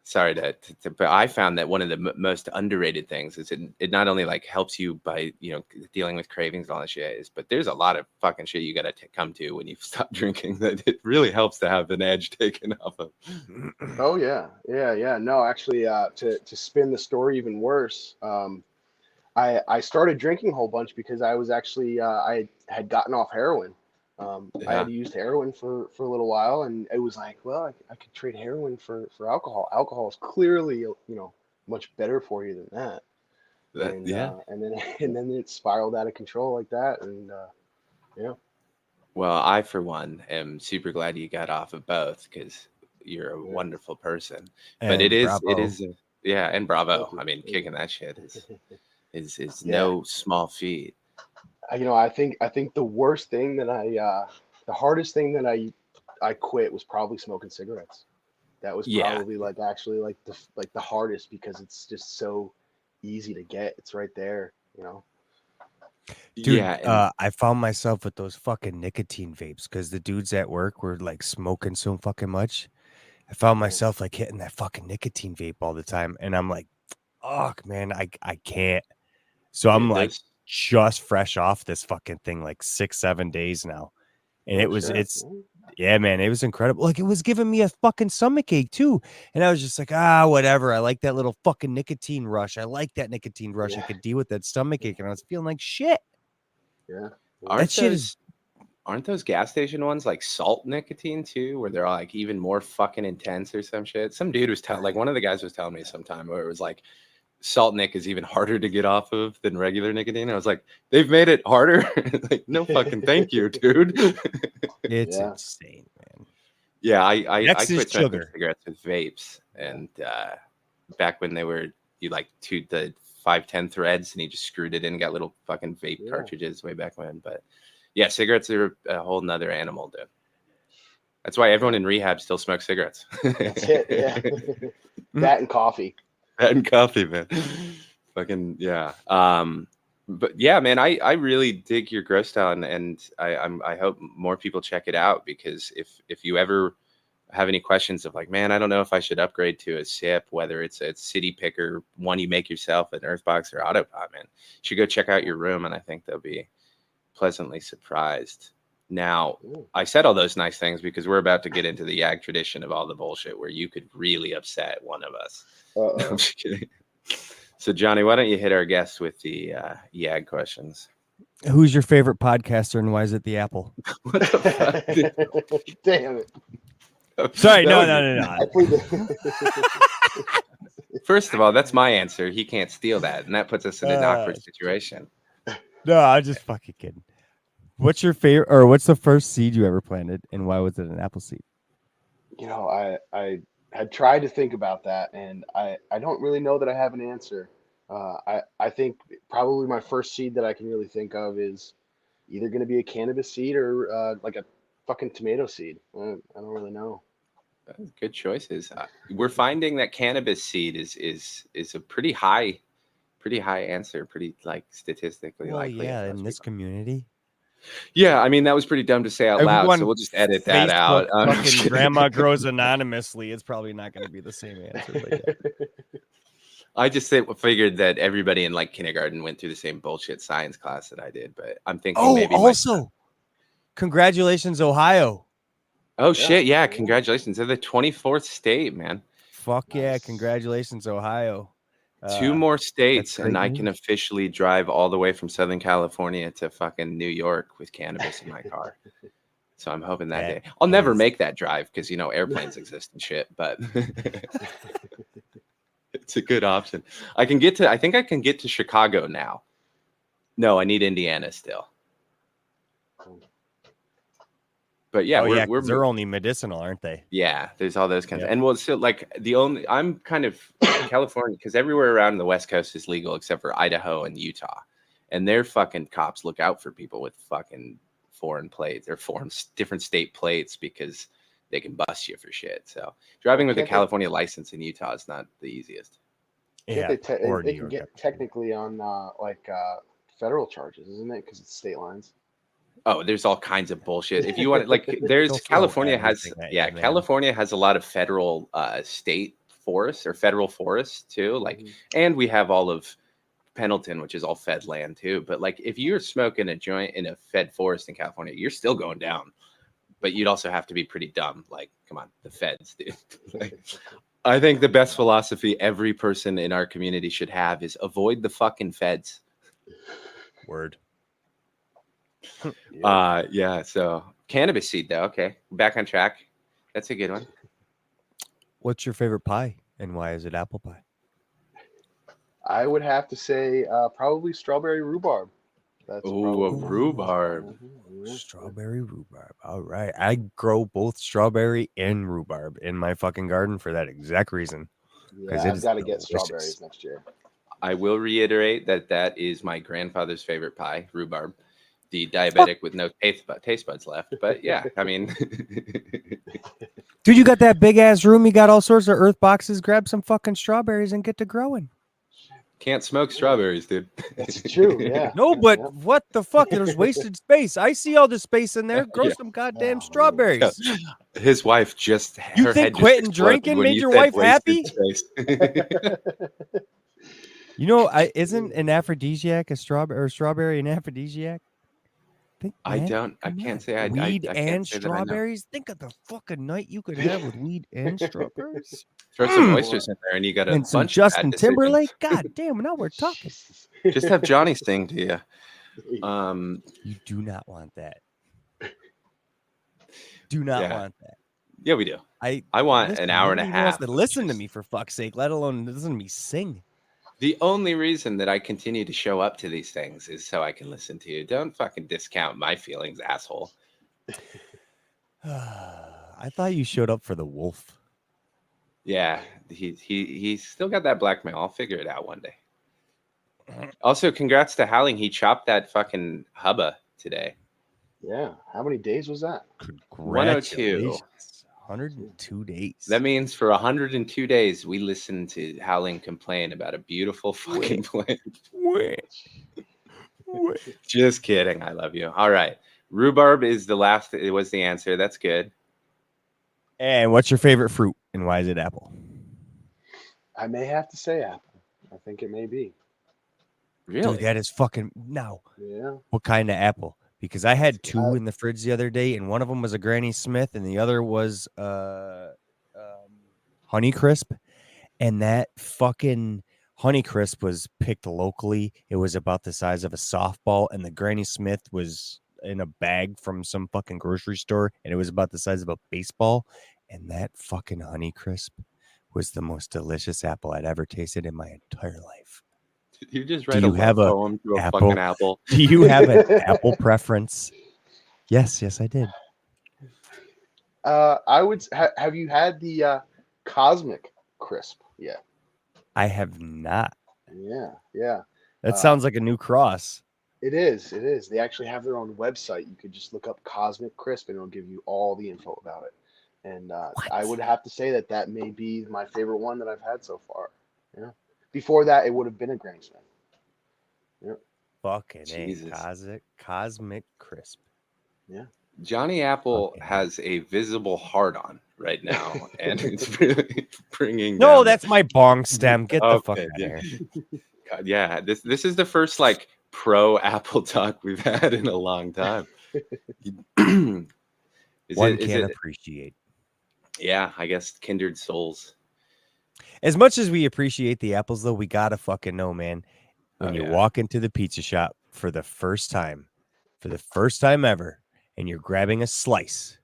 sorry but I found that one of the most underrated things is it not only like helps you by, you know, dealing with cravings and all that shit is, but there's a lot of fucking shit you got to come to when you stop drinking that it really helps to have an edge taken off of. Oh yeah. No, actually, to spin the story even worse, I started drinking a whole bunch because I was actually I had gotten off heroin. I Yeah. had used heroin for a little while, and it was like, well, I could trade heroin for alcohol. Alcohol is clearly, you know, much better for you than that. Yeah. And then and then it spiraled out of control like that, and yeah. Well, I, for one, am super glad you got off of both because you're a Yeah. wonderful person. But And it bravo. is, yeah, and bravo. Thank you. I mean, Thank you. kicking that shit is Yeah. no small feat. You know, I think the worst thing that the hardest thing that I quit was probably smoking cigarettes. That was Yeah, probably like actually like the hardest because it's just so easy to get. It's right there, you know. yeah, Dude, and I found myself with those fucking nicotine vapes because the dudes at work were like smoking so fucking much. I found Yeah. myself like hitting that fucking nicotine vape all the time. And I'm like, fuck, man, I can't. So I'm dude, like those. just fresh off this fucking thing, like 6-7 days now. And Oh shit. it's, yeah, man, it was incredible. Like it was giving me a fucking stomach ache too. And I was just like, whatever. I like that little fucking nicotine rush. I like that nicotine rush. I Yeah. could deal with that stomach ache. And I was feeling like shit. Yeah. Yeah. That Aren't shit is, those gas station ones like salt nicotine too, where they're all like even more fucking intense or some shit? Some dude was telling, like one of the guys was telling me sometime where it was like salt nick is even harder to get off of than regular nicotine. I was like, they've made it harder. Like, no fucking thank you, dude. it's Yeah. insane, man. Yeah, I Next is quit smoking sugar. cigarettes with vapes, and back when they were you like to the 510 threads, and you just screwed it in, and got little fucking vape Yeah. cartridges way back when. But yeah, cigarettes are a whole nother animal, dude. That's why everyone in rehab still smokes cigarettes. That's it. Yeah. That and coffee. That and coffee, man. Fucking yeah. But yeah, man, I really dig your grow style, and I hope more people check it out, because if you ever have any questions of like, man, I don't know if I should upgrade to a sip, whether it's a city picker, one you make yourself, an Earthbox, or Autopot, man, you should go check out your room, and I think they'll be pleasantly surprised. Now, Ooh. I said all those nice things because we're about to get into the YAG tradition of all the bullshit where you could really upset one of us. No, I'm just kidding. So, Johnny, why don't you hit our guests with the YAG questions? Who's your favorite podcaster and why is it the Apple? What the fuck? Dude? Damn it. Sorry, That no. I plead First of all, that's my answer. He can't steal that, and that puts us in an awkward situation. No, I'm just fucking kidding. What's your favorite, or what's the first seed you ever planted, and why was it an apple seed? You know, I had tried to think about that, and I don't really know that I have an answer. I think probably my first seed that I can really think of is either going to be a cannabis seed or like a fucking tomato seed. I don't really know. Good choices. We're finding that cannabis seed is a pretty high answer, pretty like statistically Well, likely. yeah, In in most this people. community, Yeah, I mean that was pretty dumb to say out loud, so everyone we'll just edit that Facebook out. fucking grandma grows anonymously. It's probably not going to be the same answer. But yeah. I just figured that everybody in like kindergarten went through the same bullshit science class that I did, but I'm thinking Oh, maybe also, congratulations, Ohio. Oh Yeah. shit! Yeah, Yeah. congratulations! They're the 24th state, man. Fuck yeah, Nice. congratulations, Ohio. 2 more That's states, and great I can news. officially drive all the way from Southern California to fucking New York with cannabis in my car. So I'm hoping that day. I'll never make that drive because airplanes exist and shit, but it's a good option. I think I can get to Chicago now. No, I need Indiana still. But yeah, Oh, yeah, we're because they're only medicinal, aren't they? yeah, there's all those kinds Yep. of, and well, so like I'm kind of California, because everywhere around the West Coast is legal except for Idaho and Utah, and their fucking cops look out for people with fucking foreign plates or different state plates because they can bust you for shit. So driving with a California license in Utah is not the easiest. Yeah, or They New can York. get technically on federal charges, isn't it? Because it's state lines. Oh, there's all kinds of bullshit. If you want, like, They'll there's throw California has, everything at yeah, you, man. California has a lot of federal state forests or federal forests too. Like, and we have all of Pendleton, which is all fed land too. But like, if you're smoking a joint in a fed forest in California, you're still going down. But you'd also have to be pretty dumb. Like, come on, the feds, dude. Like, I think the best philosophy every person in our community should have is avoid the fucking feds. Word. Yeah. So cannabis seed, though. Okay, back on track. That's a good one. What's your favorite pie, and why is it apple pie? I would have to say probably strawberry rhubarb. That's Ooh, a probably rhubarb. yeah. Strawberry rhubarb. All right. I grow both strawberry and rhubarb in my fucking garden for that exact reason. Yeah, I've got to get strawberries next year. I will reiterate that is my grandfather's favorite pie, rhubarb. The diabetic with no taste buds left. But yeah, I mean, dude, you got that big ass room. You got all sorts of earth boxes. Grab some fucking strawberries and get to growing. can't smoke strawberries, dude. That's true. Yeah. No, but Yep. what the fuck? There's wasted space. I see all the space in there. Grow Yeah. some goddamn Oh, strawberries. His wife just You her think head just quitting exploded drinking when made you your said wife wasted happy? space. You know, isn't an aphrodisiac a strawberry an aphrodisiac? I Man, don't. I come can't on. say I Weed can't and say that I know. strawberries. Think of the fucking night you could have with weed and strawberries. Throw some oysters in there, and you got a And some bunch of bad Justin decisions. Timberlake. God damn, now we're talking. Just have Johnny sing to you. You do not want that. Do not Yeah. want that. Yeah, we do. I want an hour and a nobody half. wants to listen to me, for fuck's sake, let alone listen to me sing. The only reason that I continue to show up to these things is so I can listen to you. Don't fucking discount my feelings, asshole. I thought you showed up for the wolf. Yeah, he's still got that blackmail. I'll figure it out one day. Also, congrats to Howling. He chopped that fucking hubba today. Yeah. How many days was that? 102. 102 days. That means for 102 days, we listened to Howling complain about a beautiful fucking plant. Just kidding. I love you. All right. Rhubarb is the last. It was the answer. That's good. And what's your favorite fruit, and why is it apple? I may have to say apple. I think it may be. Really? Dude, that is fucking now. Yeah. What kind of apple? Because I had two in the fridge the other day, and one of them was a Granny Smith, and the other was Honeycrisp. And that fucking Honeycrisp was picked locally. It was about the size of a softball, and the Granny Smith was in a bag from some fucking grocery store, and it was about the size of a baseball. And that fucking Honeycrisp was the most delicious apple I'd ever tasted in my entire life. You just write a poem to a fucking apple. Do you have an apple preference? Yes, I did. I would. Have you had the Cosmic Crisp yet? I have not. Yeah. That sounds like a new cross. It is. They actually have their own website. You could just look up Cosmic Crisp, and it'll give you all the info about it. And I would have to say that may be my favorite one that I've had so far. Yeah. Before that, it would have been a Granny Smith. Yep. Fucking A. Cosmic Crisp. Yeah. Johnny Apple has a visible hard-on right now, and it's really bringing. No, that's my bong stem. Get the fuck out of here. God, yeah, this is the first like pro Apple talk we've had in a long time. One can appreciate. Yeah, I guess kindred souls. As much as we appreciate the apples, though, we gotta fucking know, man. When you walk into the pizza shop for the first time ever, and you're grabbing a slice,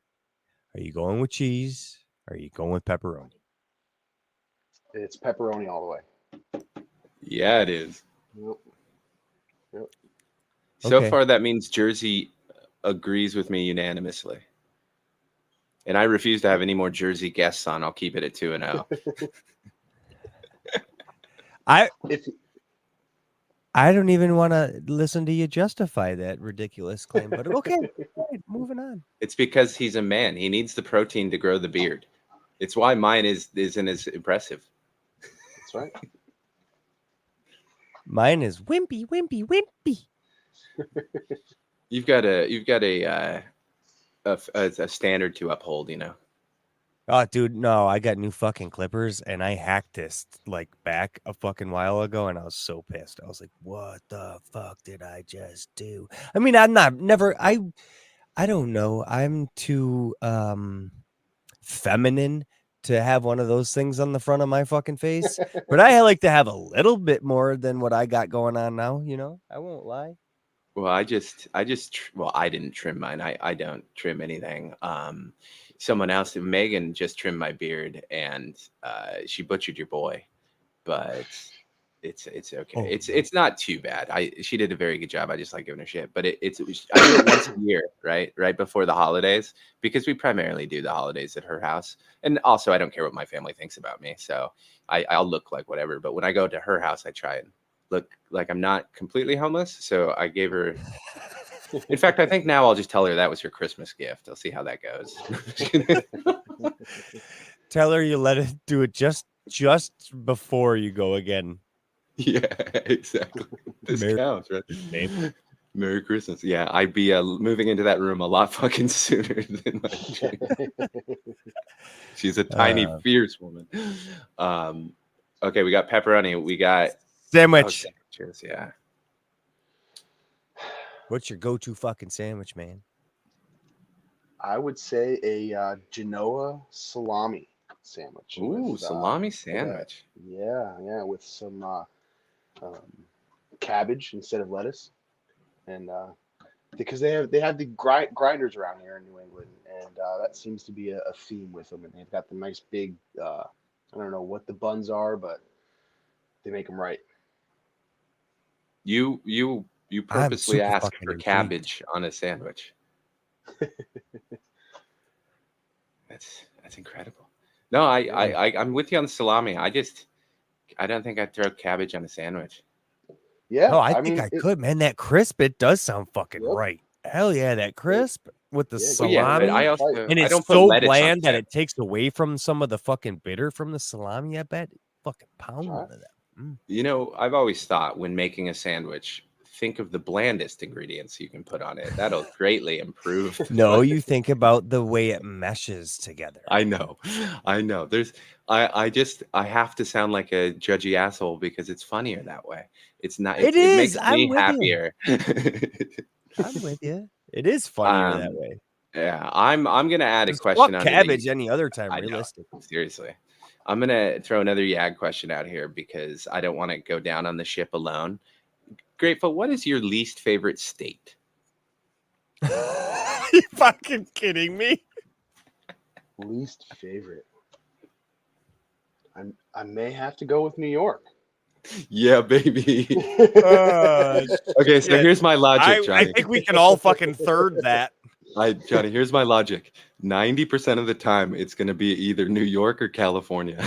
are you going with cheese? Or are you going with pepperoni? It's pepperoni all the way. Yeah, it is. Yep. So far, that means Jersey agrees with me unanimously. And I refuse to have any more Jersey guests on. I'll keep it at 2-0. I don't even want to listen to you justify that ridiculous claim, but okay, moving on. It's because he's a man. He needs the protein to grow the beard. It's why mine isn't as impressive. That's right. Mine is wimpy. You've got a standard to uphold, you know. Oh, dude, no, I got new fucking clippers and I hacked this like back a fucking while ago and I was so pissed. I was like, what the fuck did I just do? I mean, I don't know. I'm too feminine to have one of those things on the front of my fucking face, but I like to have a little bit more than what I got going on now, you know? I won't lie. Well, well, I didn't trim mine. I don't trim anything. Someone else, Megan, just trimmed my beard, and she butchered your boy, but it's okay. Oh, It's not too bad. She did a very good job. I just like giving her shit, but I do it once a year, right before the holidays, because we primarily do the holidays at her house, and also I don't care what my family thinks about me, so I'll look like whatever. But when I go to her house, I try and look like I'm not completely homeless. So I gave her. In fact, I think now I'll just tell her that was her Christmas gift. I'll see how that goes. Tell her you let it do it just before you go again. Yeah, exactly. This Merry counts, right? babe. Merry Christmas. Yeah, I'd be moving into that room a lot fucking sooner than my dream. She's a tiny, fierce woman. Okay, we got pepperoni. We got Sandwich. sandwiches. Yeah. What's your go-to fucking sandwich, man? I would say a Genoa salami sandwich. Ooh, salami sandwich. Yeah, with some cabbage instead of lettuce, and because they have the grinders around here in New England, and that seems to be a theme with them. And they've got the nice big, I don't know what the buns are, but they make them right. You I'm purposely super asked fucking for intrigued. cabbage on a sandwich. That's incredible. No, I'm with you on the salami. I don't think I'd throw cabbage on a sandwich. Yeah, Oh, I think mean, I could, man. That crisp, it does sound fucking Yep. right. Hell yeah, that crisp with the Yeah, Well, yeah, salami. but I And it's don't put so lettuce on bland that sandwich. it takes away from some of the fucking bitter from the salami. I bet fucking pound Right. one of them. You know, I've always thought when making a sandwich, think of the blandest ingredients you can put on it. That'll greatly improve. No, you think about the way it meshes together. I know. I have to sound like a judgy asshole because it's funnier that way. It's not. It It is. makes I'm me with you. happier. I'm with you. It is funnier that way. Yeah, I'm gonna add a Just question fuck on cabbage any other time, I know. realistically. Seriously. I'm gonna throw another YAG question out here because I don't want to go down on the ship alone. Grateful, what is your least favorite state? You fucking kidding me? least favorite. I may have to go with New York. Yeah, baby. Okay, Okay, so here's my logic, Johnny. I think we can all fucking third that. Johnny, here's my logic. 90% of the time, it's going to be either New York or California.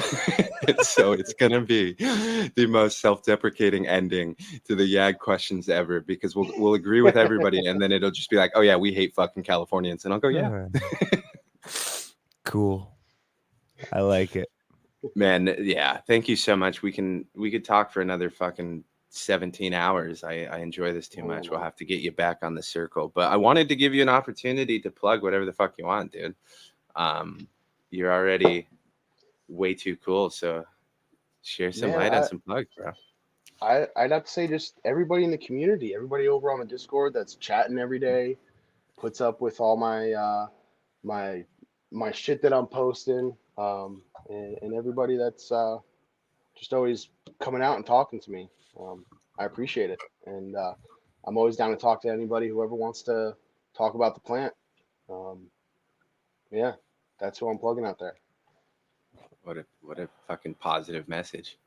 So it's going to be the most self-deprecating ending to the YAG questions ever because we'll agree with everybody, and then it'll just be like, oh yeah, we hate fucking Californians, and I'll go, yeah. Cool. I like it. Man, yeah. Thank you so much. We could talk for another fucking 17 hours. I enjoy this too much. We'll have to get you back on the circle. But I wanted to give you an opportunity to plug whatever the fuck you want, dude. You're already way too cool. So share some light on some plugs, bro. I'd have to say just everybody in the community, everybody over on the Discord that's chatting every day, puts up with all my my shit that I'm posting, and everybody that's just always coming out and talking to me. I appreciate it, and I'm always down to talk to anybody, whoever wants to talk about the plant. Yeah, that's who I'm plugging out there. What a fucking positive message.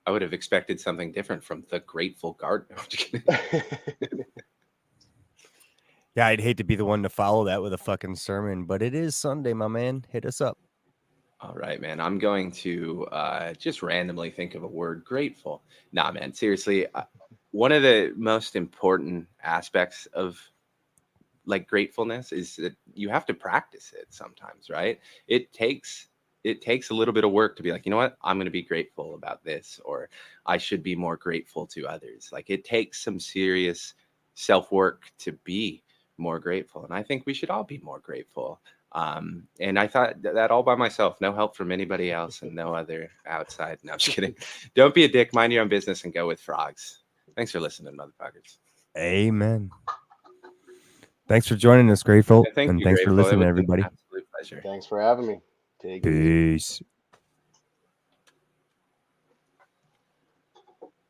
I would have expected something different from the Grateful Gardner. Yeah, I'd hate to be the one to follow that with a fucking sermon, but it is Sunday, my man. Hit us up. All right, man. I'm going to just randomly think of a word. Grateful. Nah, man. Seriously, one of the most important aspects of like gratefulness is that you have to practice it sometimes, right? It takes a little bit of work to be like, you know what? I'm going to be grateful about this, or I should be more grateful to others. Like it takes some serious self-work to be more grateful. And I think we should all be more grateful. And I thought that all by myself, no help from anybody else and no other outside. No, I'm just kidding. Don't be a dick, mind your own business, and go with frogs. Thanks for listening, motherfuckers. Amen. Thanks for joining us, Grateful. Yeah, thank and you, thanks for Grateful. It listening, was an everybody. absolute pleasure. Thanks for having me. Take it easy. Peace.